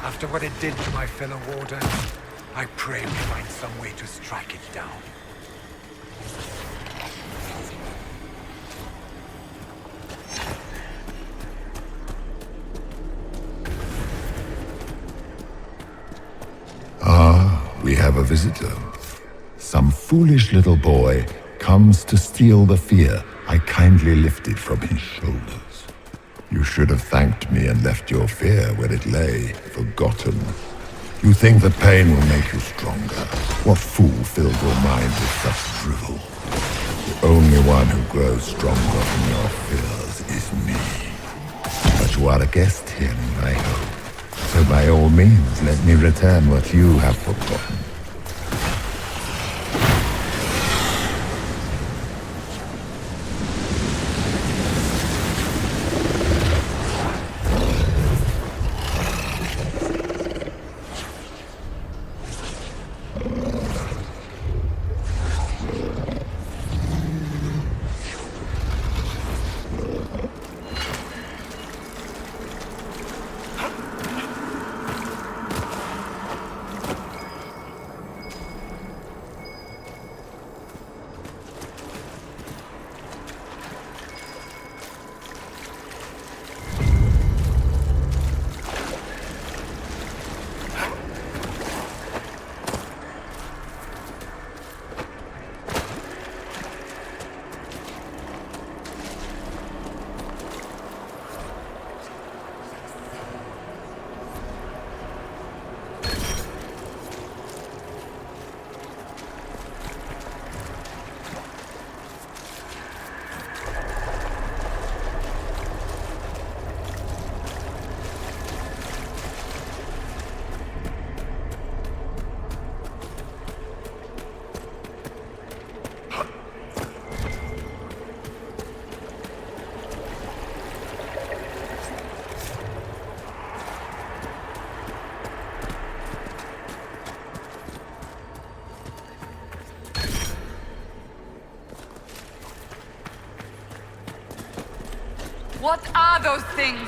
After what it did to my fellow Warden, I pray we find some way to strike it down. We have a visitor. Some foolish little boy comes to steal the fear I kindly lifted from his shoulders. You should have thanked me and left your fear where it lay, forgotten. You think that pain will make you stronger. What fool filled your mind with such drivel? The only one who grows stronger from your fears is me. But you are a guest here, I hope. So by all means, let me return what you have forgotten. What are those things?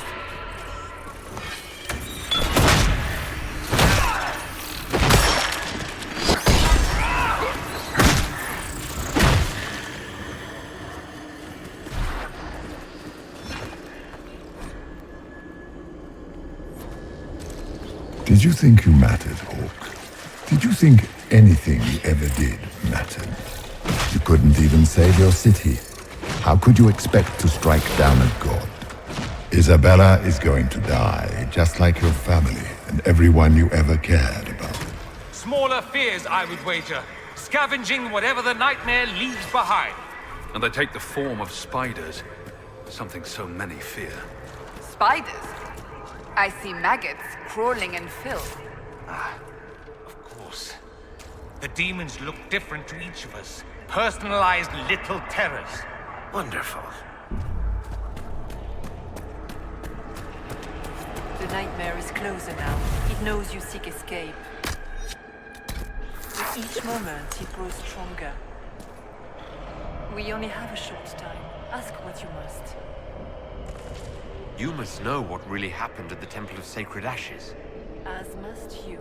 Did you think you mattered, Hawk? Did you think anything you ever did mattered? You couldn't even save your city. How could you expect to strike down a god? Isabella is going to die, just like your family and everyone you ever cared about. Smaller fears, I would wager. scavenging whatever the nightmare leaves behind. And they take the form of spiders. Something so many fear. Spiders? I see maggots crawling in filth. Of course. The demons look different to each of us. Personalized little terrors. Wonderful. The nightmare is closer now. It knows you seek escape. With each moment, it grows stronger. We only have a short time. Ask what you must. You must know what really happened at the Temple of Sacred Ashes. As must you.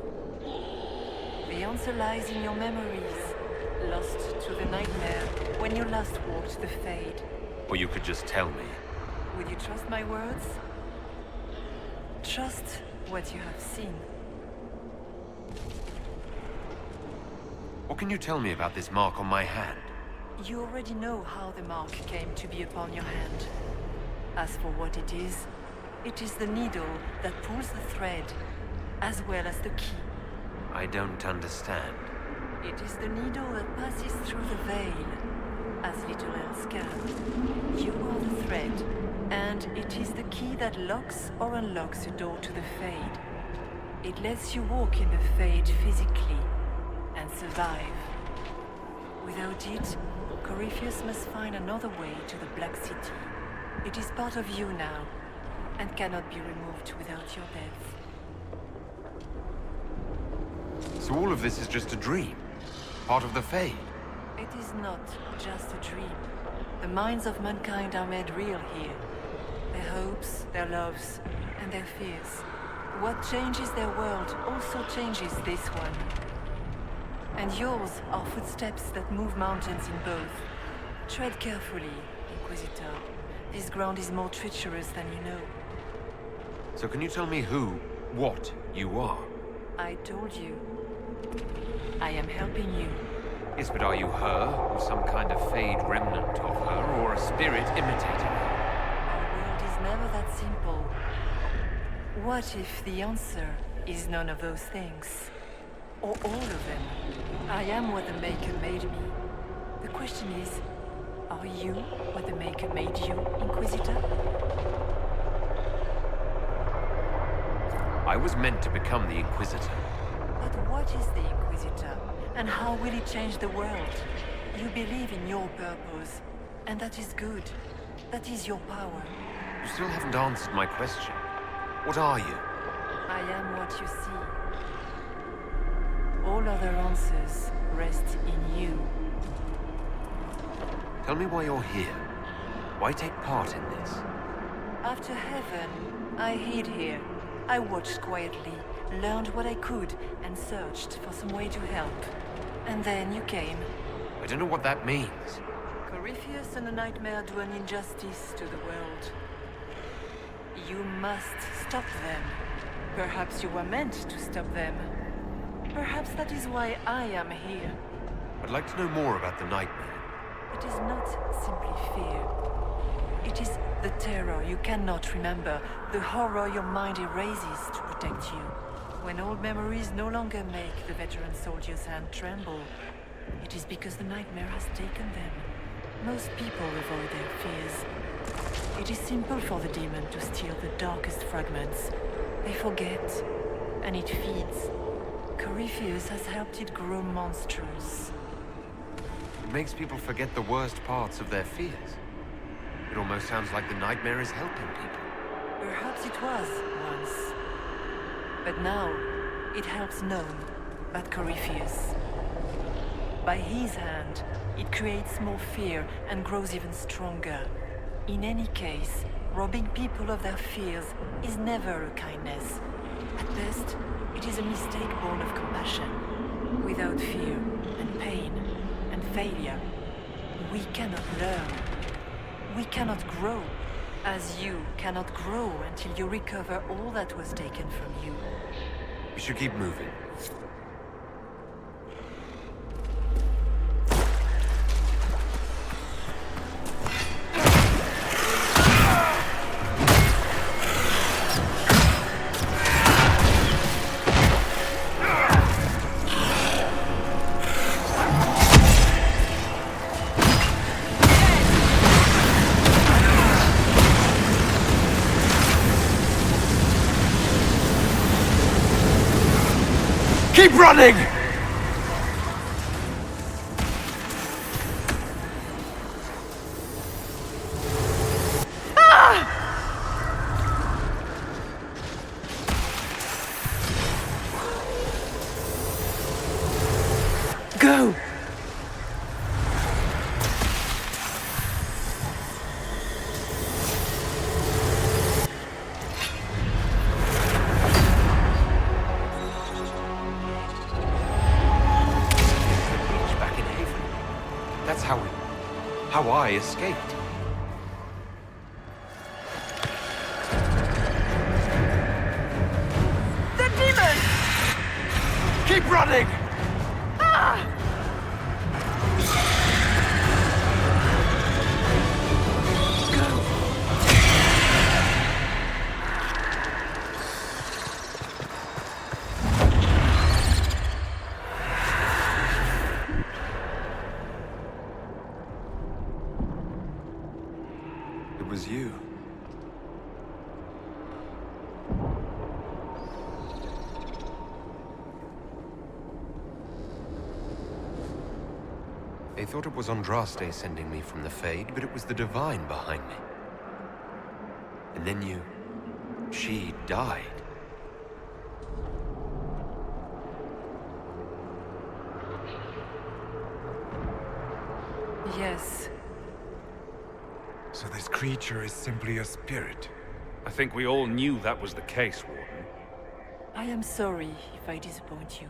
The answer lies in your memories. Lost to the nightmare when you last walked the Fade. Or you could just tell me. Would you trust my words? Trust what you have seen. What can you tell me about this mark on my hand? You already know how the mark came to be upon your hand. As for what it is the needle that pulls the thread, as well as the key. I don't understand. It is the needle that passes through the veil, as little else can. You are the thread, and it is the key that locks or unlocks the door to the Fade. It lets you walk in the Fade physically, and survive. Without it, Corypheus must find another way to the Black City. It is part of you now, and cannot be removed without your death. So all of this is just a dream? Part of the Fade? It is not just a dream. The minds of mankind are made real here. Their hopes, their loves, and their fears. What changes their world also changes this one. And yours are footsteps that move mountains in both. Tread carefully, Inquisitor. This ground is more treacherous than you know. So can you tell me who, what you are? I told you. I am helping you. Yes, but are you her, or some kind of Fade remnant of her, or a spirit imitating her? Our world is never that simple. What if the answer is none of those things? Or all of them? I am what the Maker made me. The question is, are you what the Maker made you, Inquisitor? I was meant to become the Inquisitor. But what is the Inquisitor? And how will it change the world? You believe in your purpose, and that is good. That is your power. You still haven't answered my question. What are you? I am what you see. All other answers rest in you. Tell me why you're here. Why take part in this? After heaven, I hid here. I watched quietly, learned what I could, and searched for some way to help. And then you came. I don't know what that means. Corypheus and the Nightmare do an injustice to the world. You must stop them. Perhaps you were meant to stop them. Perhaps that is why I am here. I'd like to know more about the Nightmare. It is not simply fear. It is the terror you cannot remember, the horror your mind erases to protect you. When old memories no longer make the veteran soldier's hand tremble, it is because the Nightmare has taken them. Most people avoid their fears. It is simple for the demon to steal the darkest fragments. They forget, and it feeds. Corypheus has helped it grow monstrous. It makes people forget the worst parts of their fears. It almost sounds like the Nightmare is helping people. Perhaps it was, once. But now, it helps none but Corypheus. By his hand, it creates more fear and grows even stronger. In any case, robbing people of their fears is never a kindness. At best, it is a mistake born of compassion. Without fear and pain and failure, we cannot learn. We cannot grow, as you cannot grow until you recover all that was taken from you. We should keep moving. running! Go! Back in Haven. That's how I escaped. The demon! Keep running! It was you. They thought it was Andraste sending me from the Fade, but it was the Divine behind me. And then she died. Yes. So this creature is simply a spirit. I think we all knew that was the case, Warden. I am sorry if I disappoint you.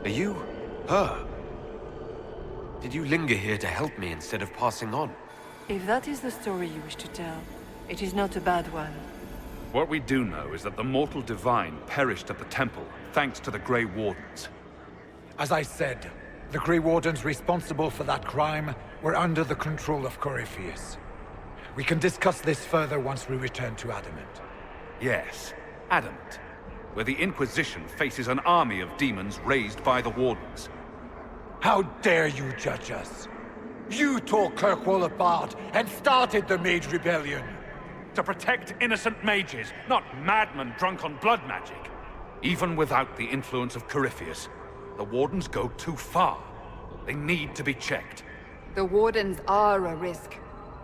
Are you her? Did you linger here to help me instead of passing on? If that is the story you wish to tell, it is not a bad one. What we do know is that the mortal divine perished at the temple, thanks to the Grey Wardens. As I said, the Grey Wardens responsible for that crime were under the control of Corypheus. We can discuss this further once we return to Adamant. Yes, Adamant, where the Inquisition faces an army of demons raised by the Wardens. How dare you judge us? You tore Kirkwall apart and started the Mage Rebellion! To protect innocent mages, not madmen drunk on blood magic. Even without the influence of Corypheus, the Wardens go too far. They need to be checked. The Wardens are a risk.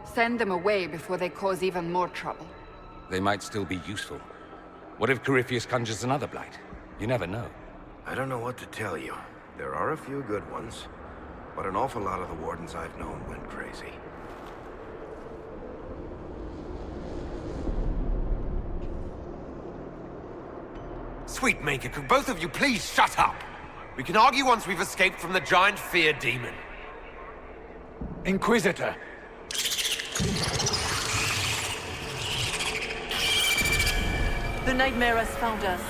Send them away before they cause even more trouble. They might still be useful. What if Corypheus conjures another blight? You never know. I don't know what to tell you. There are a few good ones, but an awful lot of the Wardens I've known went crazy. Sweetmaker, could both of you please shut up? We can argue once we've escaped from the giant fear demon. Inquisitor! The nightmare has found us.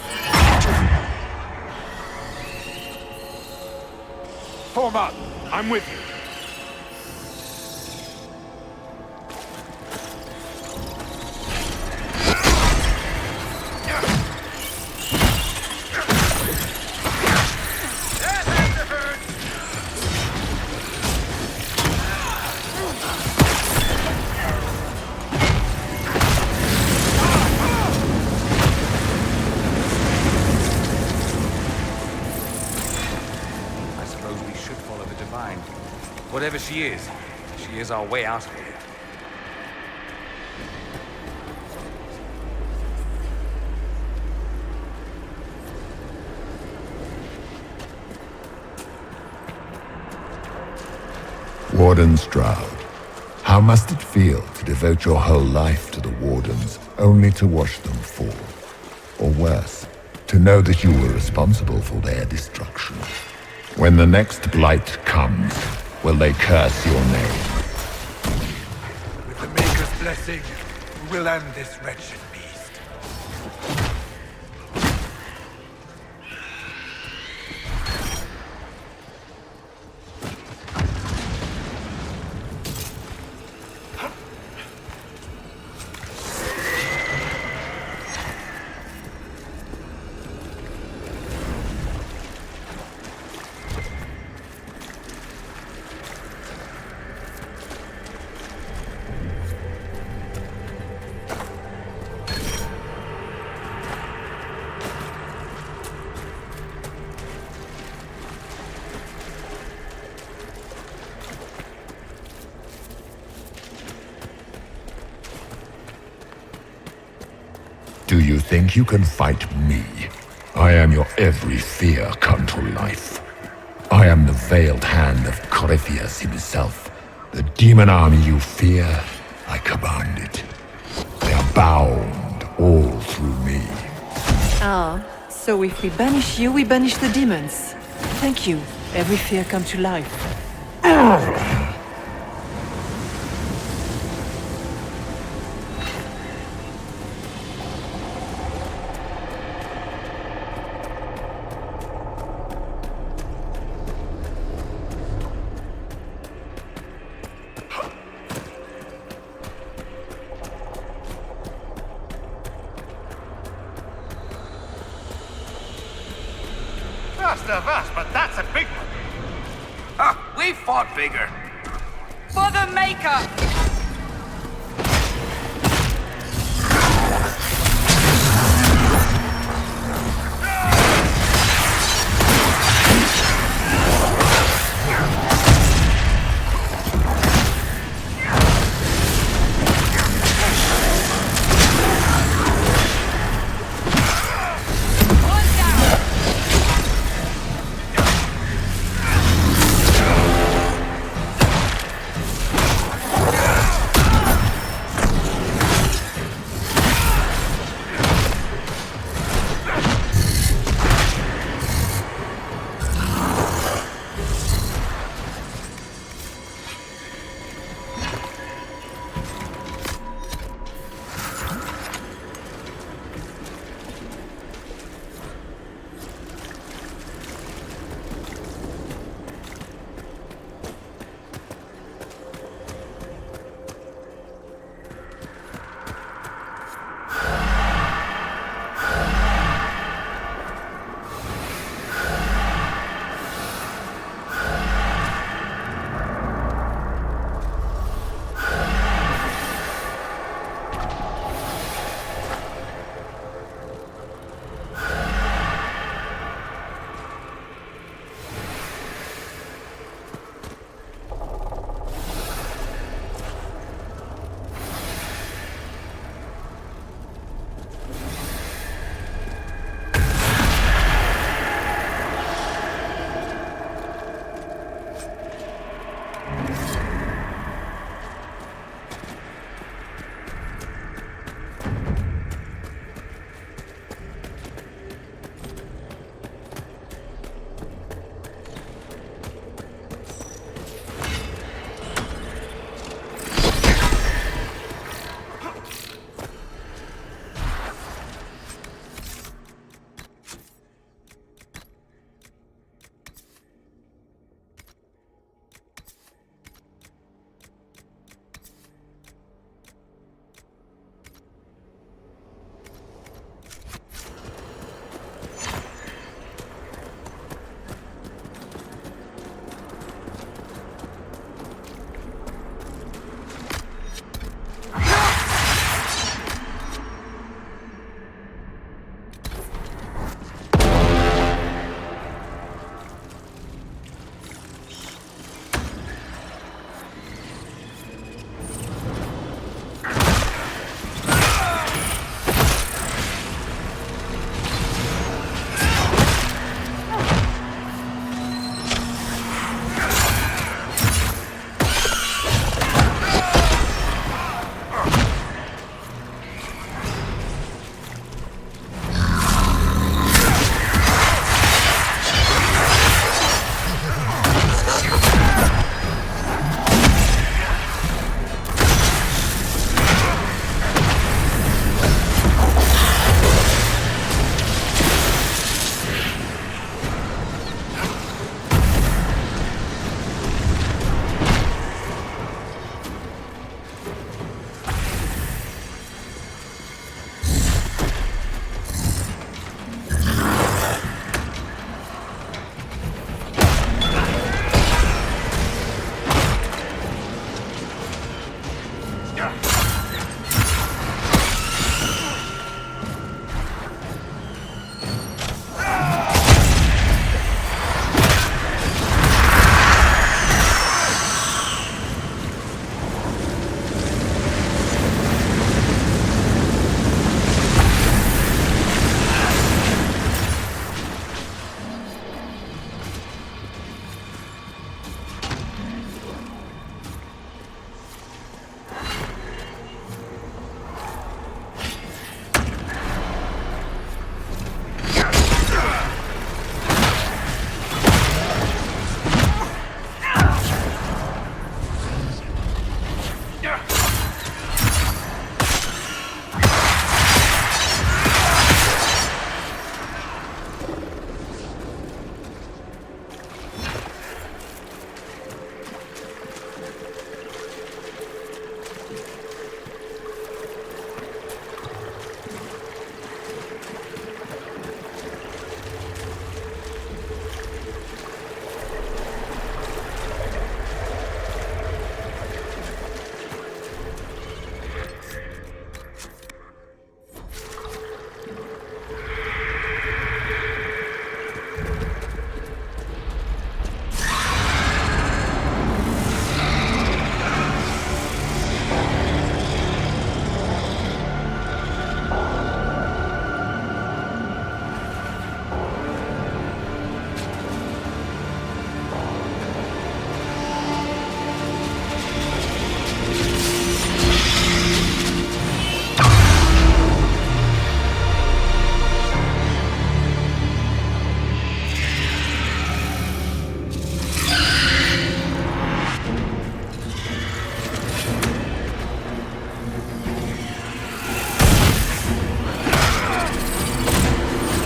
Form up! I'm with you. Whatever she is our way out of here. Warden Stroud, how must it feel to devote your whole life to the Wardens, only to watch them fall? Or worse, to know that you were responsible for their destruction? When the next blight comes, will they curse your name? With the Maker's blessing, we will end this wretched beast. Do you think you can fight me? I am your every fear come to life. I am the veiled hand of Corypheus himself. The demon army you fear, I command it. They are bound all through me. Ah, so if we banish you, we banish the demons. Thank you. Every fear come to life. First of us, but that's a big one. Ah, we fought bigger. For the Maker!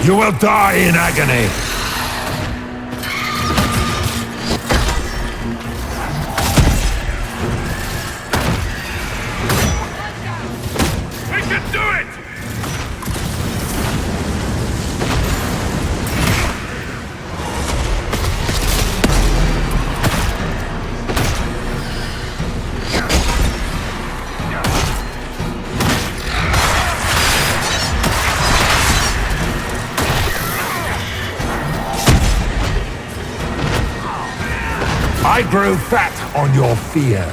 You will die in agony! We can do it! I grow fat on your fear.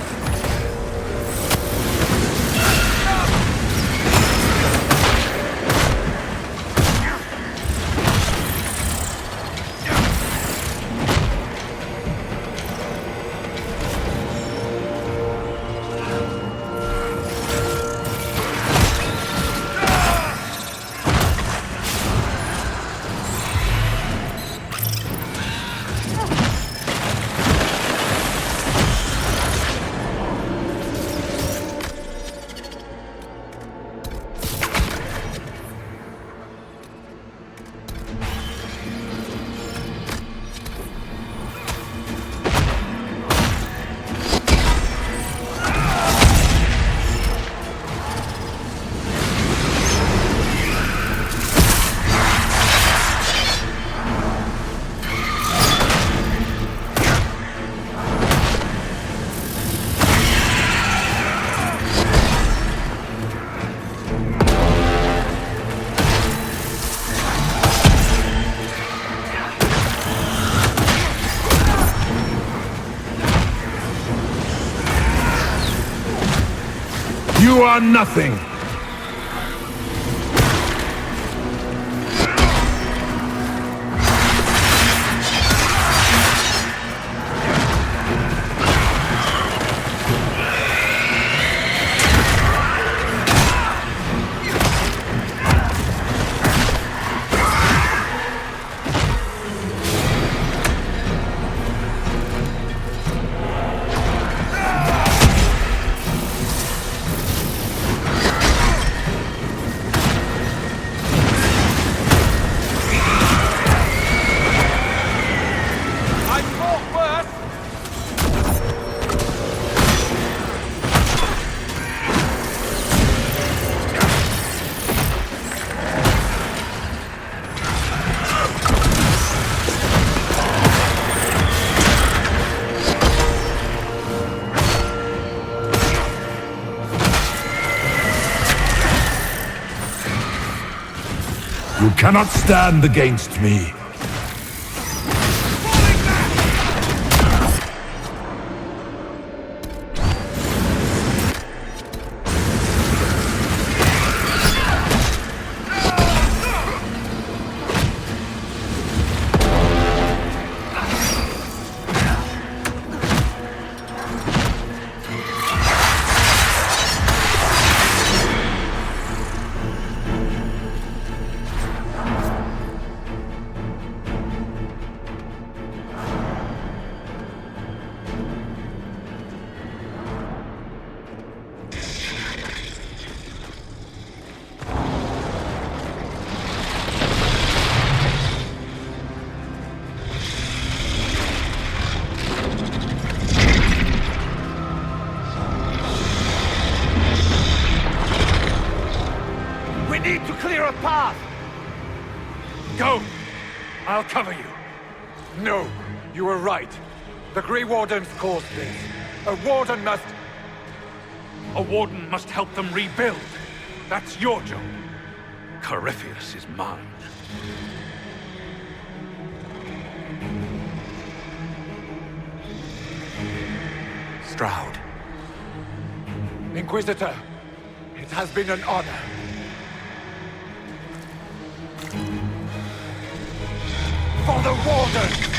You are nothing! You cannot stand against me. We need to clear a path! Go! I'll cover you. No, you were right. The Grey Wardens caused this. A Warden must... A Warden must help them rebuild. That's your job. Corypheus is mine. Stroud. Inquisitor, it has been an honor. For the Warden!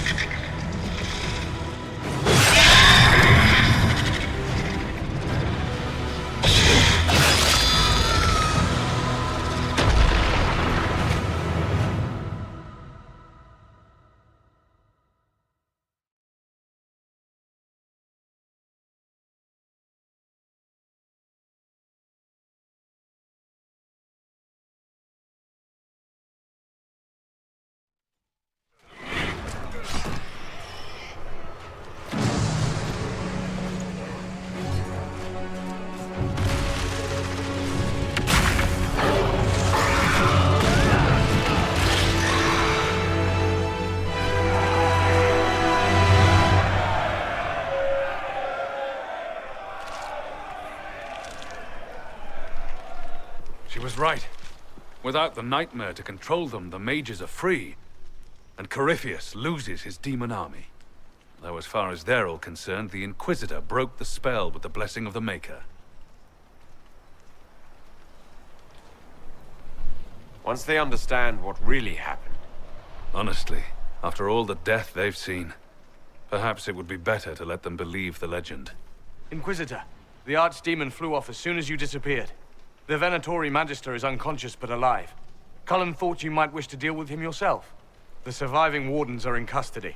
She was right. Without the nightmare to control them, the mages are free. And Corypheus loses his demon army. Though as far as they're all concerned, the Inquisitor broke the spell with the blessing of the Maker. Once they understand what really happened. Honestly, after all the death they've seen, perhaps it would be better to let them believe the legend. Inquisitor, the Archdemon flew off as soon as you disappeared. The Venatori Magister is unconscious but alive. Cullen thought you might wish to deal with him yourself. The surviving Wardens are in custody.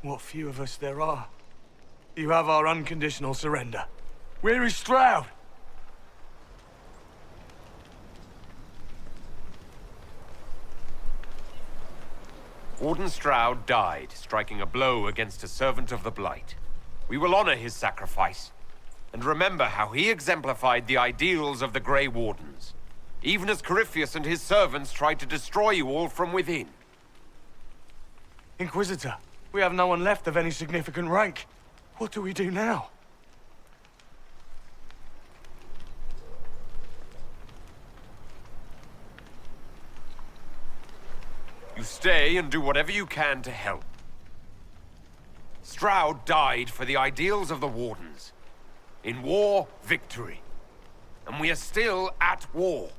What few of us there are. You have our unconditional surrender. Where is Stroud? Warden Stroud died, striking a blow against a servant of the Blight. We will honor his sacrifice, and remember how he exemplified the ideals of the Grey Wardens, even as Corypheus and his servants tried to destroy you all from within. Inquisitor, we have no one left of any significant rank. What do we do now? You stay and do whatever you can to help. Stroud died for the ideals of the Wardens. In war, victory. And we are still at war.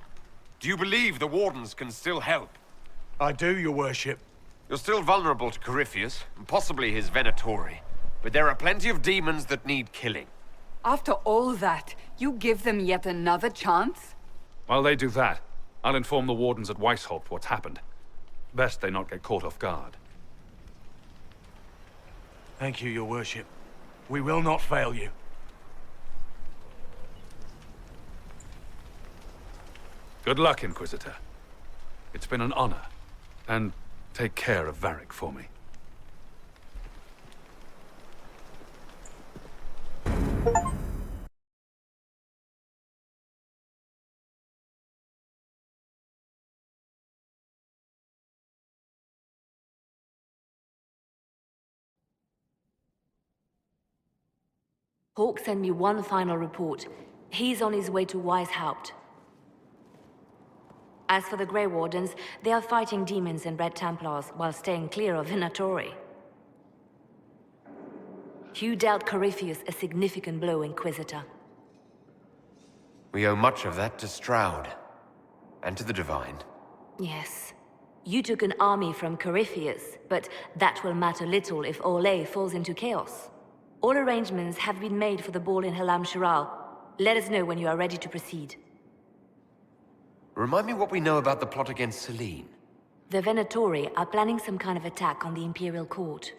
Do you believe the Wardens can still help? I do, your worship. You're still vulnerable to Corypheus, and possibly his Venatori. But there are plenty of demons that need killing. After all that, you give them yet another chance? While they do that, I'll inform the Wardens at Weishaupt what's happened. Best they not get caught off guard. Thank you, your worship. We will not fail you. Good luck, Inquisitor. It's been an honor. And take care of Varric for me. Hawk sent me one final report. He's on his way to Weishaupt. As for the Grey Wardens, they are fighting demons and Red Templars while staying clear of Venatori. You dealt Corypheus a significant blow, Inquisitor. We owe much of that to Stroud. And to the Divine. Yes. You took an army from Corypheus, but that will matter little if Orlais falls into chaos. All arrangements have been made for the ball in Halam Shiral. Let us know when you are ready to proceed. Remind me what we know about the plot against Selene. The Venatori are planning some kind of attack on the Imperial Court.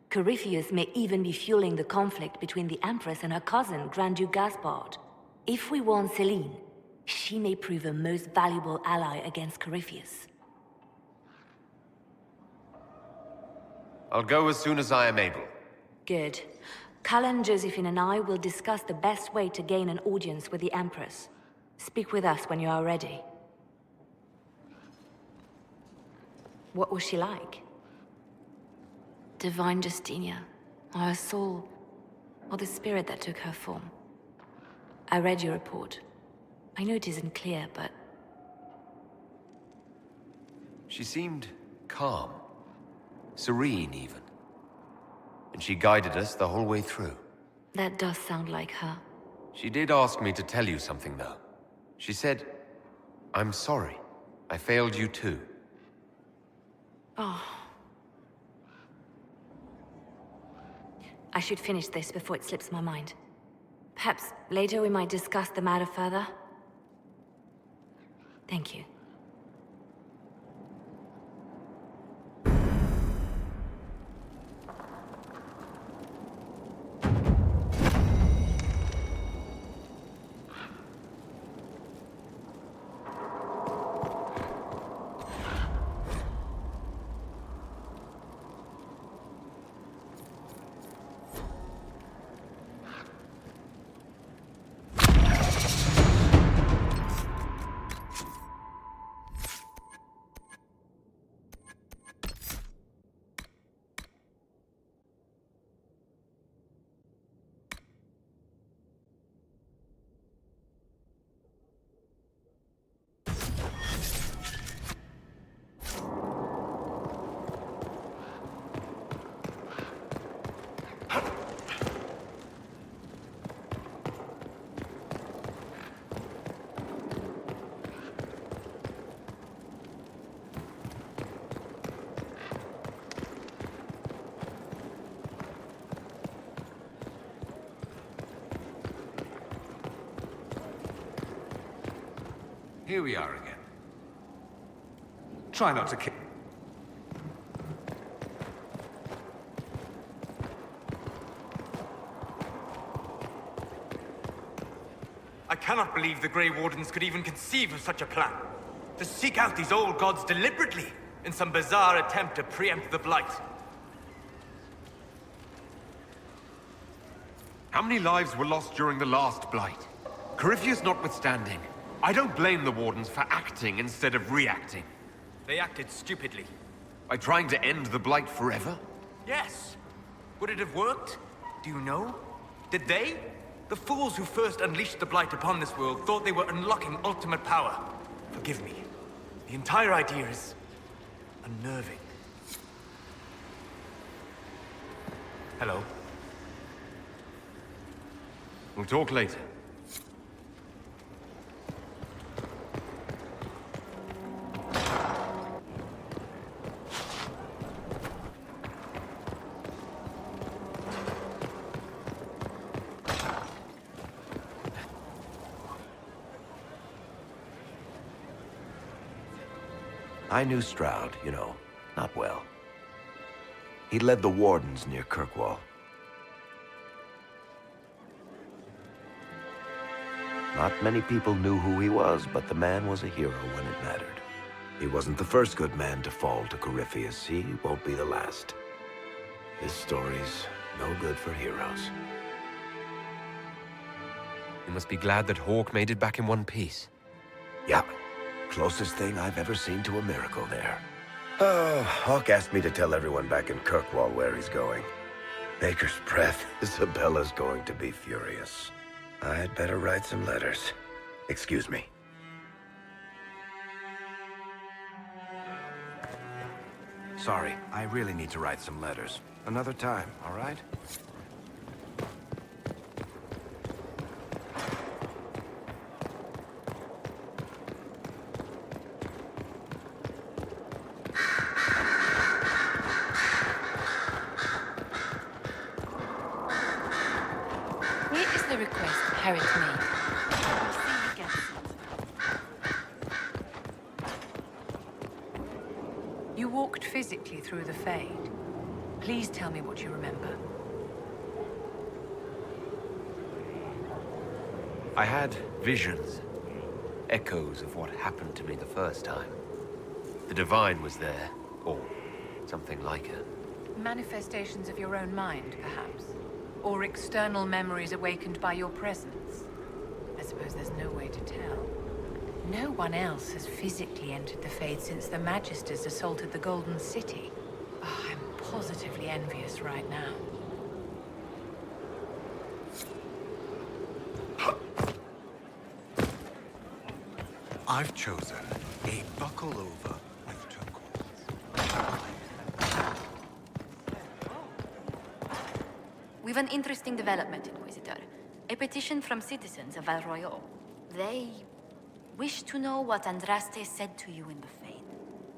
Corypheus may even be fueling the conflict between the Empress and her cousin, Grand Duke Gaspard. If we warn Selene, she may prove a most valuable ally against Corypheus. I'll go as soon as I am able. Good. Cullen, Josephine and I will discuss the best way to gain an audience with the Empress. Speak with us when you are ready. What was she like? Divine Justinia, or her soul, or the spirit that took her form? I read your report. I know it isn't clear, but... She seemed calm. Serene, even. And she guided us the whole way through. That does sound like her. She did ask me to tell you something, though. She said, "I'm sorry. I failed you too." Oh. I should finish this before it slips my mind. Perhaps later we might discuss the matter further. Thank you. Here we are again. Try not to kill. I cannot believe the Grey Wardens could even conceive of such a plan. To seek out these old gods deliberately, in some bizarre attempt to preempt the Blight. How many lives were lost during the last Blight? Corypheus notwithstanding, I don't blame the Wardens for acting instead of reacting. They acted stupidly. By trying to end the Blight forever? Yes. Would it have worked? Do you know? Did they? The fools who first unleashed the Blight upon this world thought they were unlocking ultimate power. Forgive me. The entire idea is unnerving. Hello? We'll talk later. I knew Stroud, you know, not well. He led the Wardens near Kirkwall. Not many people knew who he was, but the man was a hero when it mattered. He wasn't the first good man to fall to Corypheus. He won't be the last. His story's no good for heroes. You must be glad that Hawk made it back in one piece. Yeah. Closest thing I've ever seen to a miracle there. Oh, Hawk asked me to tell everyone back in Kirkwall where he's going. Baker's breath. Isabella's going to be furious. I'd better write some letters. Excuse me. Sorry, I really need to write some letters. Another time, all right? Where is the request Harriet made? We'll see who gets it. You walked physically through the Fade. Please tell me what you remember. I had visions. Echoes of what happened to me the first time. The Divine was there, or something like her. Manifestations of your own mind, perhaps? Or external memories awakened by your presence? I suppose there's no way to tell. No one else has physically entered the Fade since the Magisters assaulted the Golden City. Oh, I'm positively envious right now. I've chosen a buckle over with turquoise. We've an interesting development, Inquisitor. A petition from citizens of Val Royeaux. They wish to know what Andraste said to you in the Fade.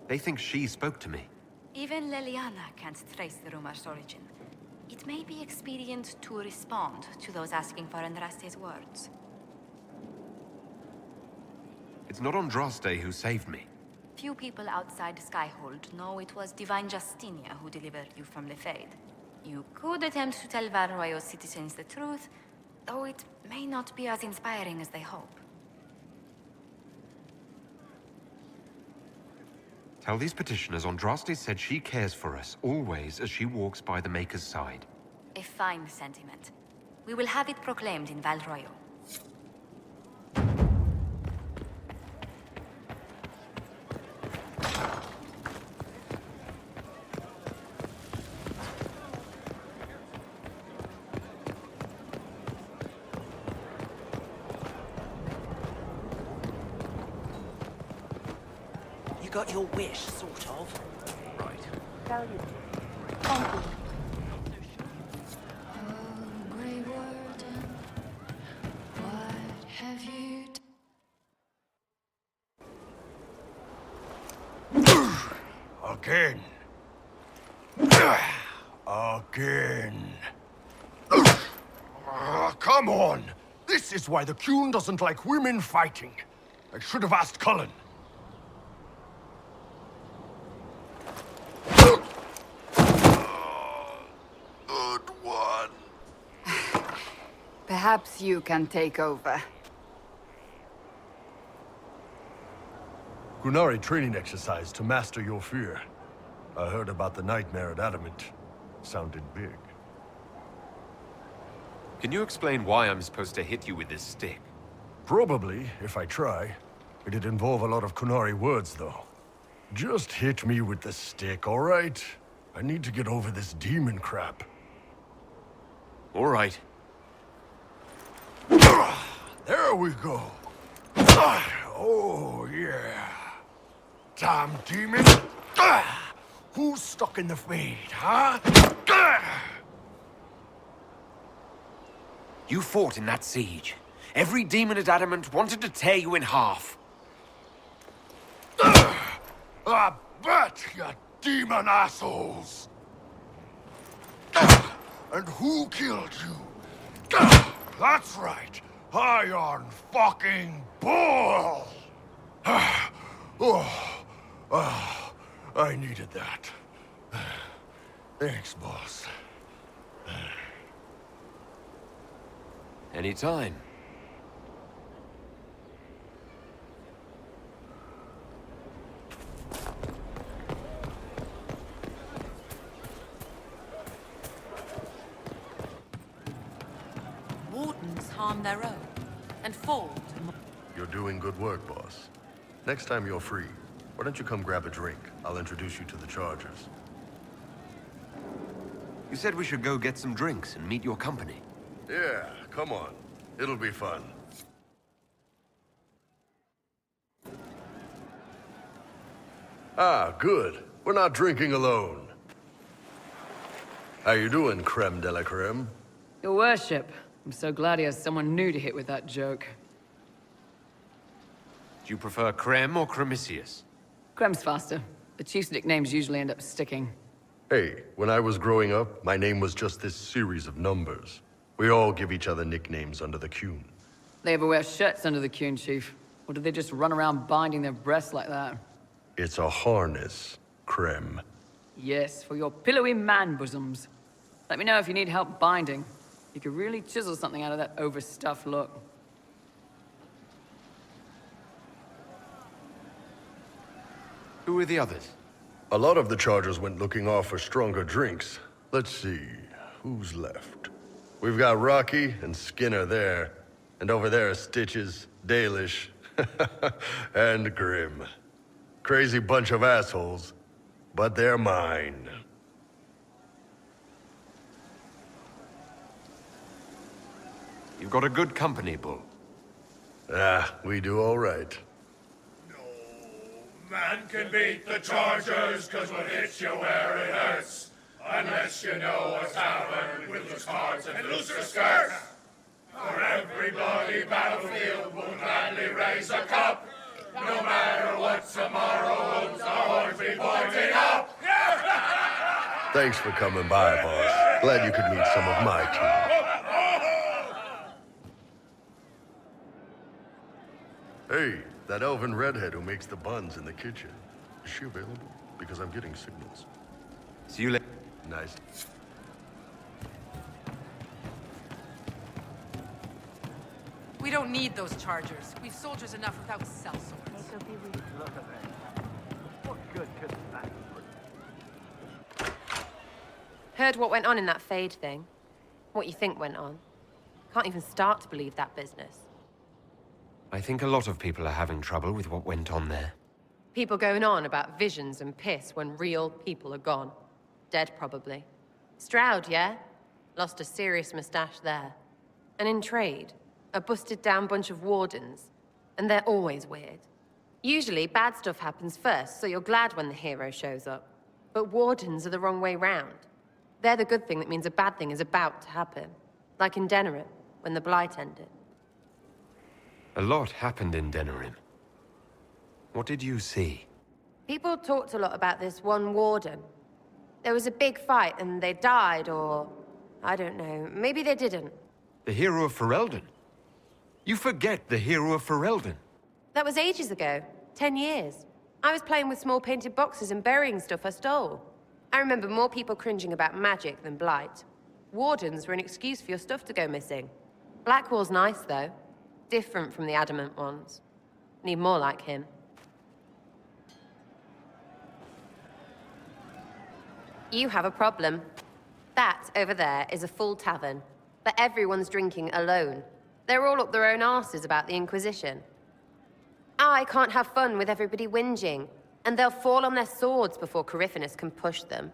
They think she spoke to me. Even Leliana can't trace the rumor's origin. It may be expedient to respond to those asking for Andraste's words. It's not Andraste who saved me. Few people outside Skyhold know it was Divine Justinia who delivered you from the Fade. You could attempt to tell Val Royeaux citizens the truth, though it may not be as inspiring as they hope. Tell these petitioners Andraste said she cares for us, always, as she walks by the Maker's side. A fine sentiment. We will have it proclaimed in Val Royeaux. You got your wish, sort of. Right. Again. Again. Come on! This is why the Qun doesn't like women fighting. I should have asked Cullen. Good one. Perhaps you can take over. Qunari training exercise to master your fear. I heard about the nightmare at Adamant. Sounded big. Can you explain why I'm supposed to hit you with this stick? Probably, if I try. It'd involve a lot of Qunari words, though. Just hit me with the stick, all right? I need to get over this demon crap. All right. There we go. Oh, yeah. Damn demon. Who's stuck in the fade, huh? You fought in that siege. Every demon at Adamant wanted to tear you in half. I bet, you demon assholes! And who killed you? That's right, Iron fucking Bull! I needed that. Thanks, boss. Anytime. Wardens harm their own, and fall to more. You're doing good work, boss. Next time you're free, why don't you come grab a drink? I'll introduce you to the Chargers. You said we should go get some drinks and meet your company. Yeah, come on. It'll be fun. Ah, good. We're not drinking alone. How you doing, creme de la creme? Your worship. I'm so glad he has someone new to hit with that joke. Do you prefer Creme or Cremisius? Crem's faster. The chief's nicknames usually end up sticking. Hey, when I was growing up, my name was just this series of numbers. We all give each other nicknames under the Qun. They ever wear shirts under the Qun, Chief? Or do they just run around binding their breasts like that? It's a harness, Creme. Yes, for your pillowy man bosoms. Let me know if you need help binding. You could really chisel something out of that overstuffed look. Who are the others? A lot of the Chargers went looking off for stronger drinks. Let's see, who's left? We've got Rocky and Skinner there. And over there are Stitches, Dalish, and Grim. Crazy bunch of assholes, but they're mine. You've got a good company, Bull. Ah, we do all right. Man can beat the Chargers, cause what hits you where it hurts. Unless you know a tavern with loose cards and looser skirts. For every bloody battlefield will gladly raise a cup. No matter what tomorrow holds, our horns be pointing up. Thanks for coming by, boss. Glad you could meet some of my team. Hey, that elven redhead who makes the buns in the kitchen. Is she available? Because I'm getting signals. See you later. Nice. We don't need those Chargers. We've soldiers enough without cell swords. Look at that. What good could that bring? Heard what went on in that Fade thing? What you think went on? Can't even start to believe that business. I think a lot of people are having trouble with what went on there. People going on about visions and piss when real people are gone. Dead, probably. Stroud, yeah? Lost a serious mustache there. And in trade, a busted-down bunch of wardens. And they're always weird. Usually, bad stuff happens first, so you're glad when the hero shows up. But wardens are the wrong way round. They're the good thing that means a bad thing is about to happen. Like in Denerim, when the Blight ended. A lot happened in Denerim. What did you see? People talked a lot about this one warden. There was a big fight and they died, or... I don't know, maybe they didn't. The hero of Ferelden? You forget the hero of Ferelden. That was ages ago. 10 years. I was playing with small painted boxes and burying stuff I stole. I remember more people cringing about magic than blight. Wardens were an excuse for your stuff to go missing. Blackwall's nice, though. Different from the adamant ones. Need more like him. You have a problem. That over there is a full tavern, but everyone's drinking alone. They're all up their own arses about the Inquisition. I can't have fun with everybody whinging, and they'll fall on their swords before Coryphanus can push them.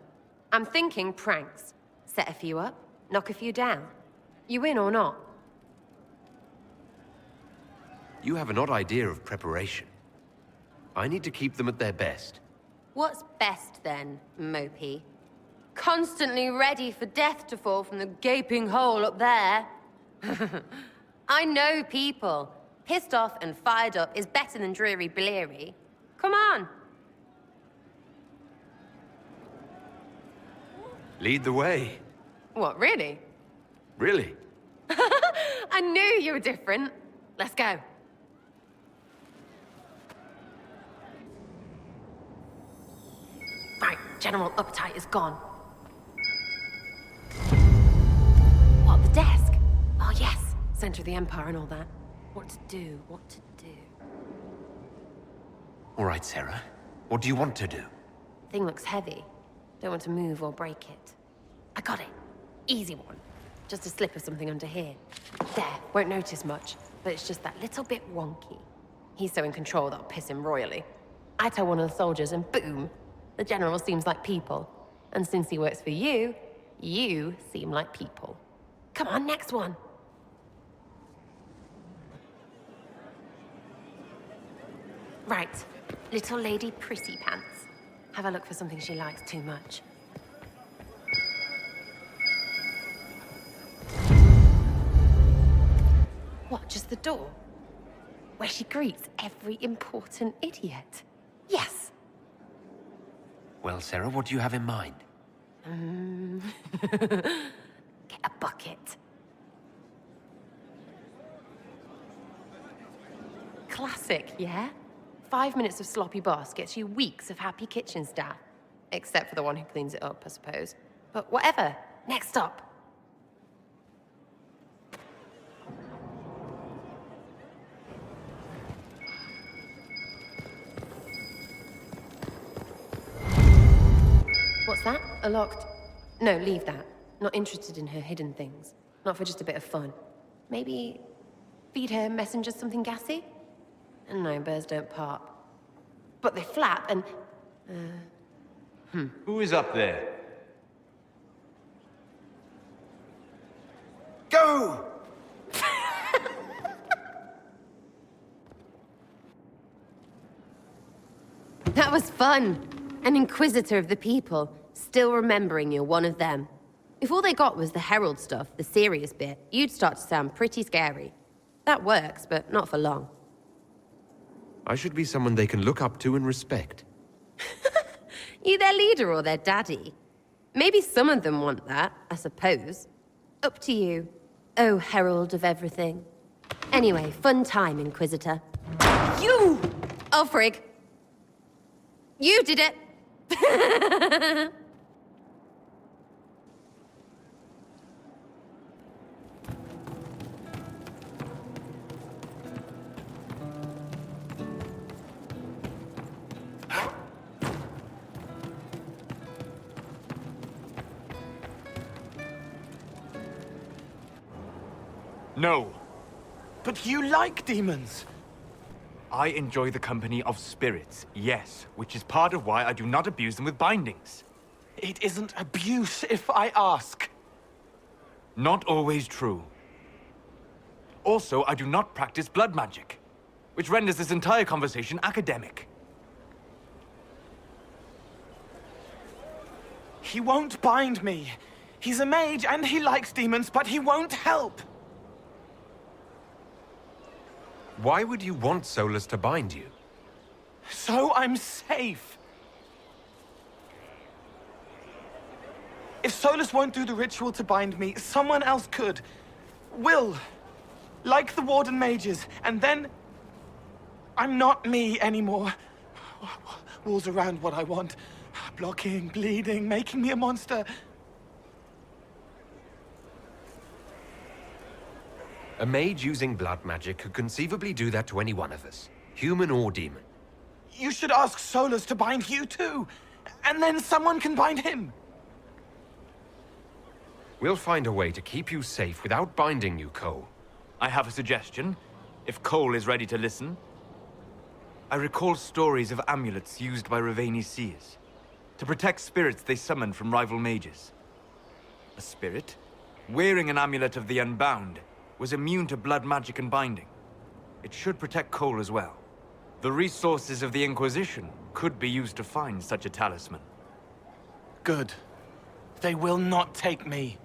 I'm thinking pranks. Set a few up, knock a few down. You in or not? You have an odd idea of preparation. I need to keep them at their best. What's best then, Mopey? Constantly ready for death to fall from the gaping hole up there. I know people. Pissed off and fired up is better than dreary bleary. Come on. Lead the way. What, really? Really? I knew you were different. Let's go. Right, general uptight is gone. What, the desk? Oh, yes. Center of the Empire and all that. What to do, what to do. All right, Sarah. What do you want to do? Thing looks heavy. Don't want to move or break it. I got it. Easy one. Just a slip of something under here. There, won't notice much, but it's just that little bit wonky. He's so in control that'll piss him royally. I tell one of the soldiers and boom! The general seems like people. And since he works for you, you seem like people. Come on, next one. Right. Little lady prissy pants. Have a look for something she likes too much. What, just the door? Where she greets every important idiot. Yes. Well, Sarah, what do you have in mind? Get a bucket. Classic, yeah? 5 minutes of sloppy boss gets you weeks of happy kitchen staff. Except for the one who cleans it up, I suppose. But whatever. Next up. What's that? A locked... No, leave that. Not interested in her hidden things. Not for just a bit of fun. Maybe... feed her messengers something gassy? No, birds don't part. But they flap and... Who is up there? Go! That was fun. An inquisitor of the people, still remembering you're one of them. If all they got was the herald stuff, the serious bit, you'd start to sound pretty scary. That works, but not for long. I should be someone they can look up to and respect. You their leader or their daddy? Maybe some of them want that, I suppose. Up to you, oh herald of everything. Anyway, fun time, Inquisitor. You! Oh, frig. You did it! No. But you like demons! I enjoy the company of spirits, yes, which is part of why I do not abuse them with bindings. It isn't abuse if I ask. Not always true. Also, I do not practice blood magic, which renders this entire conversation academic. He won't bind me. He's a mage and he likes demons, but he won't help. Why would you want Solus to bind you? So I'm safe. If Solus won't do the ritual to bind me, someone else could. Will. Like the Warden mages, and then... I'm not me anymore. Walls around what I want. Blocking, bleeding, making me a monster. A mage using blood magic could conceivably do that to any one of us, human or demon. You should ask Solus to bind you too. And then someone can bind him. We'll find a way to keep you safe without binding you, Cole. I have a suggestion, if Cole is ready to listen. I recall stories of amulets used by Raveni seers to protect spirits they summoned from rival mages. A spirit, wearing an amulet of the Unbound, was immune to blood magic and binding. It should protect Cole as well. The resources of the Inquisition could be used to find such a talisman. Good. They will not take me.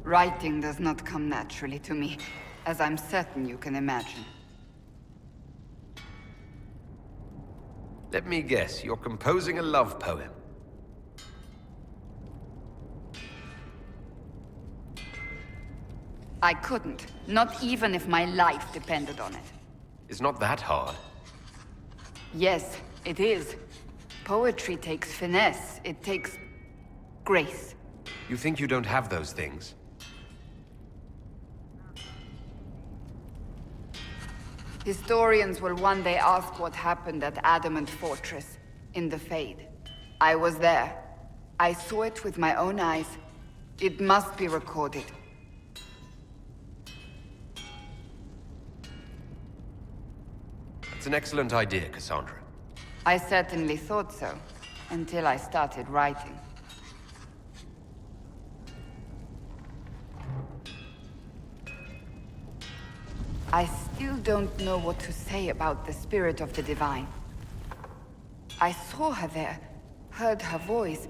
Writing does not come naturally to me, as I'm certain you can imagine. Let me guess, you're composing a love poem. I couldn't, not even if my life depended on it. It's not that hard. Yes, it is. Poetry takes finesse, it takes grace. You think you don't have those things? Historians will one day ask what happened at Adamant Fortress, in the Fade. I was there. I saw it with my own eyes. It must be recorded. It's an excellent idea, Cassandra. I certainly thought so, until I started writing. I still don't know what to say about the spirit of the Divine. I saw her there, heard her voice,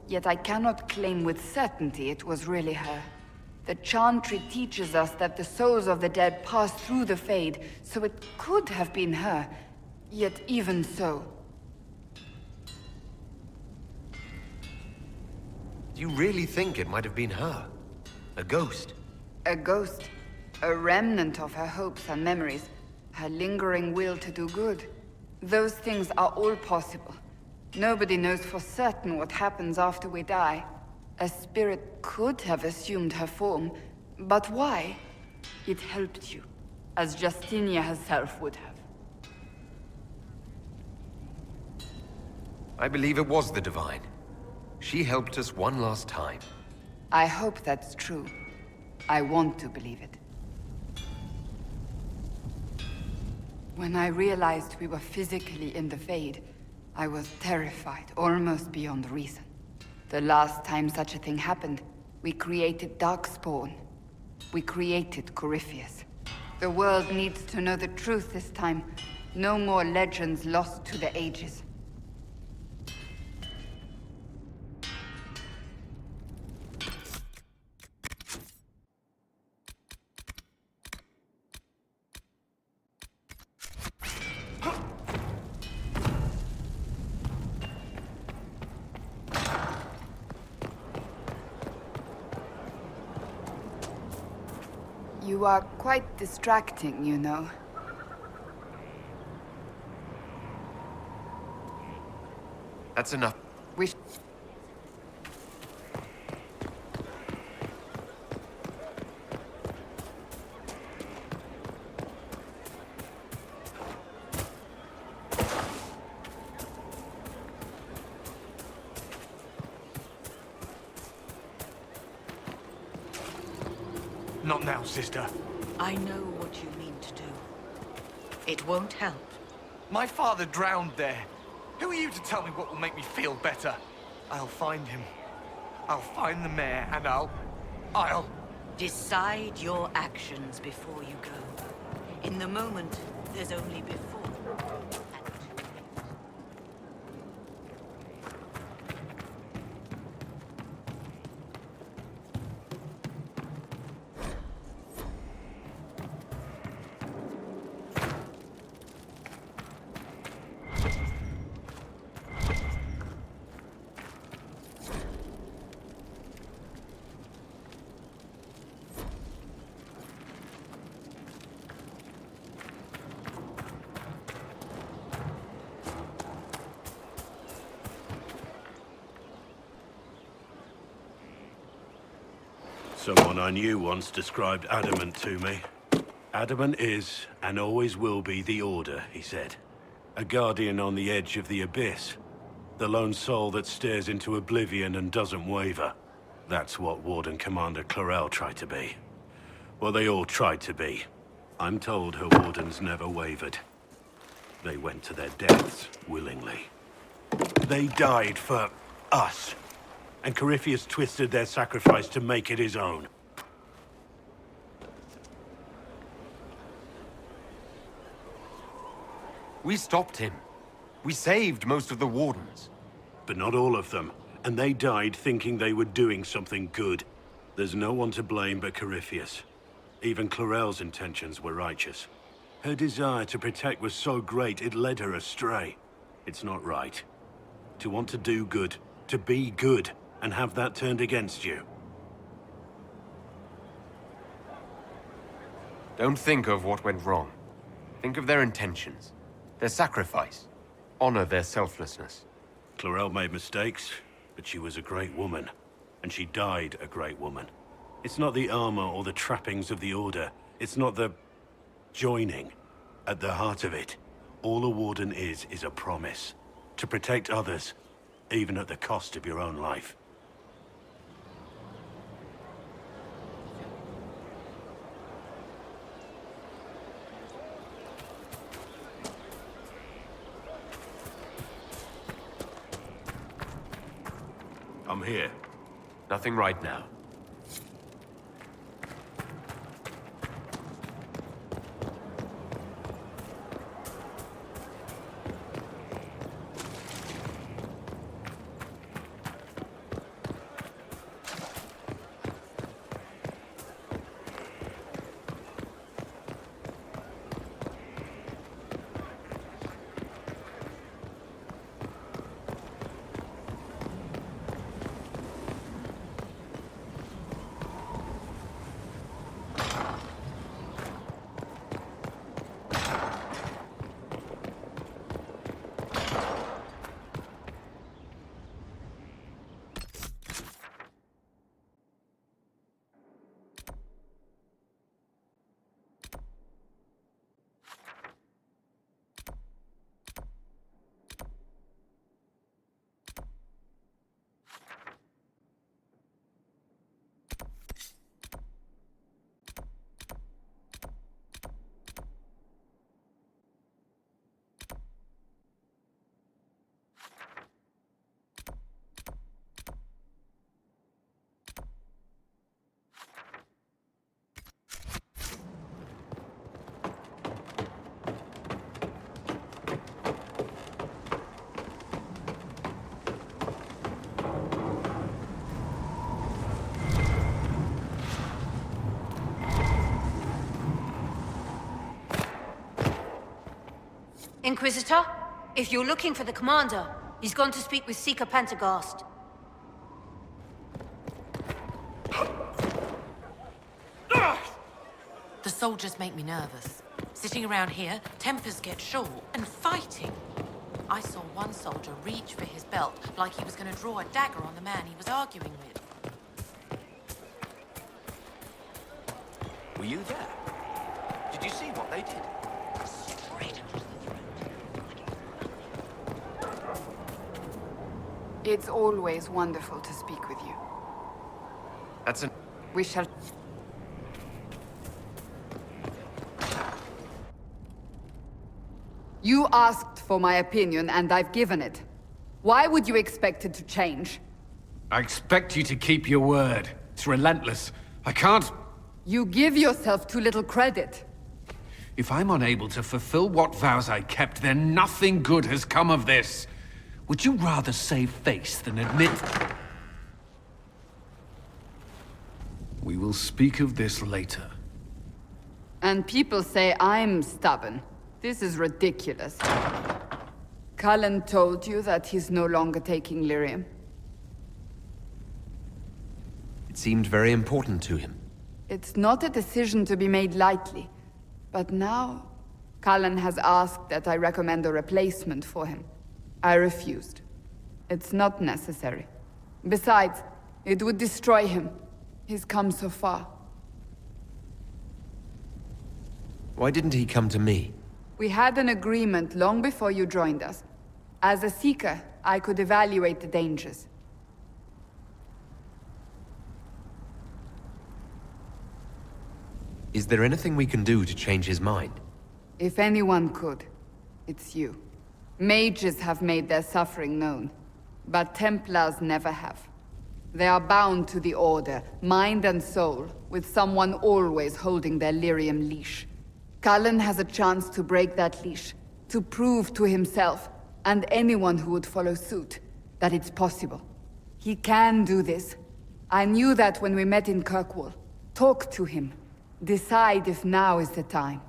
yet I cannot claim with certainty it was really her. The Chantry teaches us that the souls of the dead pass through the Fade, so it could have been her, yet even so. Do you really think it might have been her? A ghost? A ghost. A remnant of her hopes and memories. Her lingering will to do good. Those things are all possible. Nobody knows for certain what happens after we die. A spirit could have assumed her form, but why? It helped you, as Justinia herself would have. I believe it was the Divine. She helped us one last time. I hope that's true. I want to believe it. When I realized we were physically in the Fade, I was terrified, almost beyond reason. The last time such a thing happened, we created Darkspawn. We created Corypheus. The world needs to know the truth this time. No more legends lost to the ages. You are quite distracting, you know. That's enough. Not now, sister. I know what you mean to do. It won't help. My father drowned there. Who are you to tell me what will make me feel better? I'll find him. I'll find the mayor, and I'll... Decide your actions before you go. In the moment, there's only before. Someone I knew once described Adamant to me. Adamant is, and always will be, the Order, he said. A guardian on the edge of the abyss. The lone soul that stares into oblivion and doesn't waver. That's what Warden Commander Clarel tried to be. Well, they all tried to be. I'm told her wardens never wavered. They went to their deaths willingly. They died for us. And Corypheus twisted their sacrifice to make it his own. We stopped him. We saved most of the Wardens. But not all of them. And they died thinking they were doing something good. There's no one to blame but Corypheus. Even Clarel's intentions were righteous. Her desire to protect was so great it led her astray. It's not right. To want to do good, to be good, and have that turned against you. Don't think of what went wrong. Think of their intentions, their sacrifice. Honor their selflessness. Clarel made mistakes, but she was a great woman. And she died a great woman. It's not the armor or the trappings of the Order. It's not the joining. At the heart of it, all a Warden is a promise. To protect others, even at the cost of your own life. I'm here. Nothing right now. Inquisitor, if you're looking for the commander, he's gone to speak with Seeker Pentagast. The soldiers make me nervous. Sitting around here, tempers get short, and fighting. I saw one soldier reach for his belt like he was going to draw a dagger on the man he was arguing with. Were you there? Did you see what they did? Straight under the It's always wonderful to speak with you. That's an... We shall... You asked for my opinion, and I've given it. Why would you expect it to change? I expect you to keep your word. It's relentless. I can't... You give yourself too little credit. If I'm unable to fulfill what vows I kept, then nothing good has come of this. Would you rather save face than admit... We will speak of this later. And people say I'm stubborn. This is ridiculous. Cullen told you that he's no longer taking lyrium. It seemed very important to him. It's not a decision to be made lightly. But now, Cullen has asked that I recommend a replacement for him. I refused. It's not necessary. Besides, it would destroy him. He's come so far. Why didn't he come to me? We had an agreement long before you joined us. As a Seeker, I could evaluate the dangers. Is there anything we can do to change his mind? If anyone could, it's you. Mages have made their suffering known, but Templars never have. They are bound to the Order, mind and soul, with someone always holding their lyrium leash. Cullen has a chance to break that leash, to prove to himself, and anyone who would follow suit, that it's possible. He can do this. I knew that when we met in Kirkwall. Talk to him. Decide if now is the time.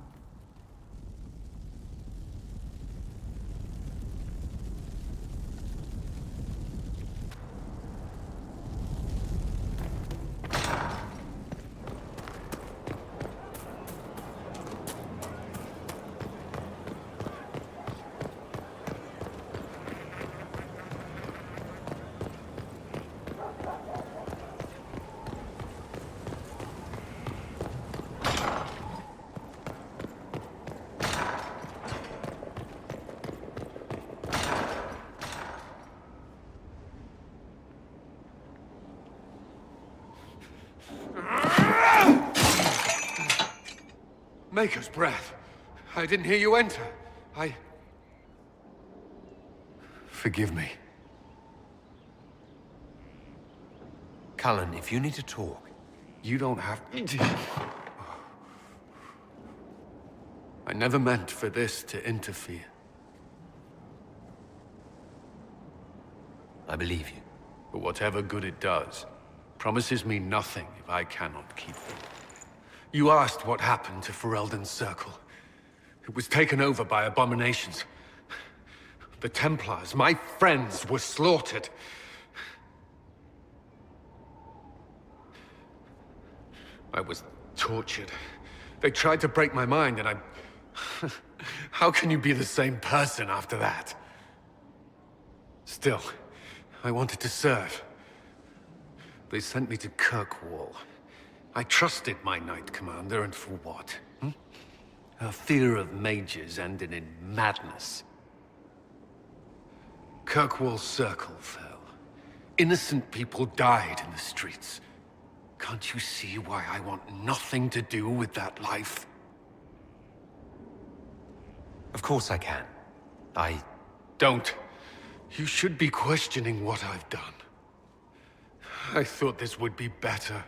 Maker's breath. I didn't hear you enter. Forgive me. Cullen, if you need to talk... You don't have... I never meant for this to interfere. I believe you. But whatever good it does, promises me nothing if I cannot keep them. You asked what happened to Ferelden's Circle. It was taken over by abominations. The Templars, my friends, were slaughtered. I was tortured. They tried to break my mind, and I... How can you be the same person after that? Still, I wanted to serve. They sent me to Kirkwall. I trusted my Knight Commander, and for what? Her fear of mages ended in madness. Kirkwall's Circle fell. Innocent people died in the streets. Can't you see why I want nothing to do with that life? Of course I can. Don't. You should be questioning what I've done. I thought this would be better.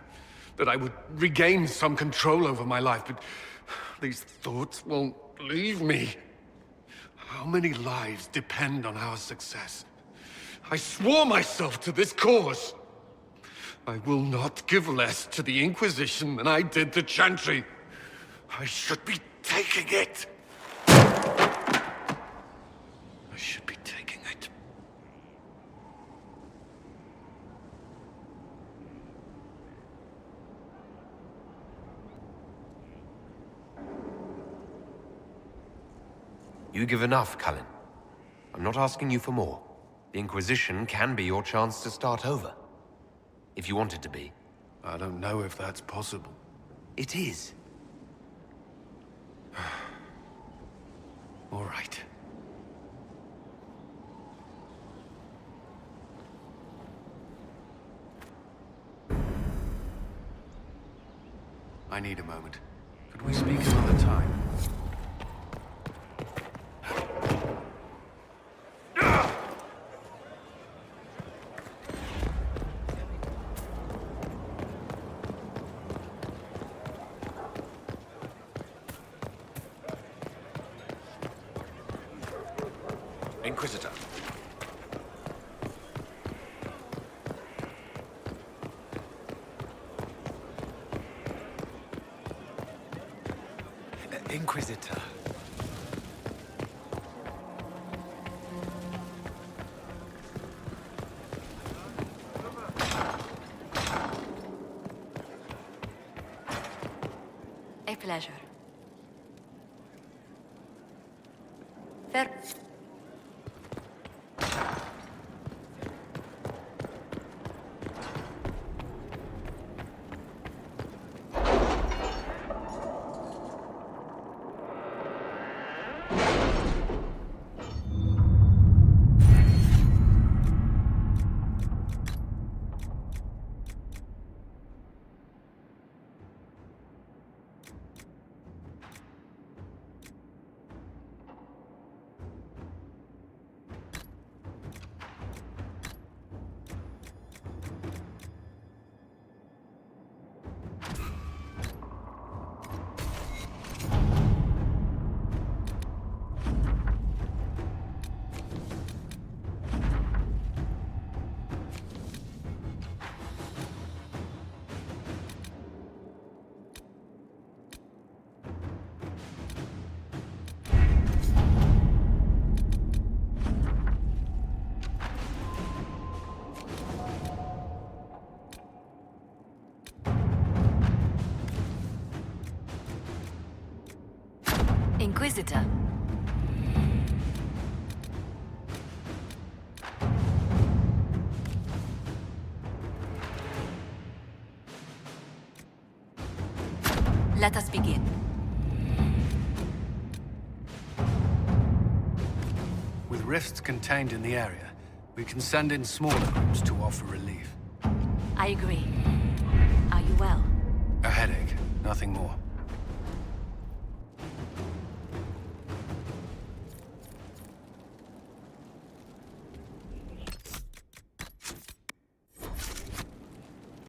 That I would regain some control over my life, but these thoughts won't leave me. How many lives depend on our success? I swore myself to this cause. I will not give less to the Inquisition than I did to Chantry. I should be taking it. I should be taking it. You give enough, Cullen. I'm not asking you for more. The Inquisition can be your chance to start over. If you want it to be. I don't know if that's possible. It is. All right. I need a moment. Could we speak another time? Inquisitor. Inquisitor. A pleasure. Fair. Inquisitor. Let us begin. With rifts contained in the area, we can send in smaller groups to offer relief. I agree. Are you well? A headache, nothing more.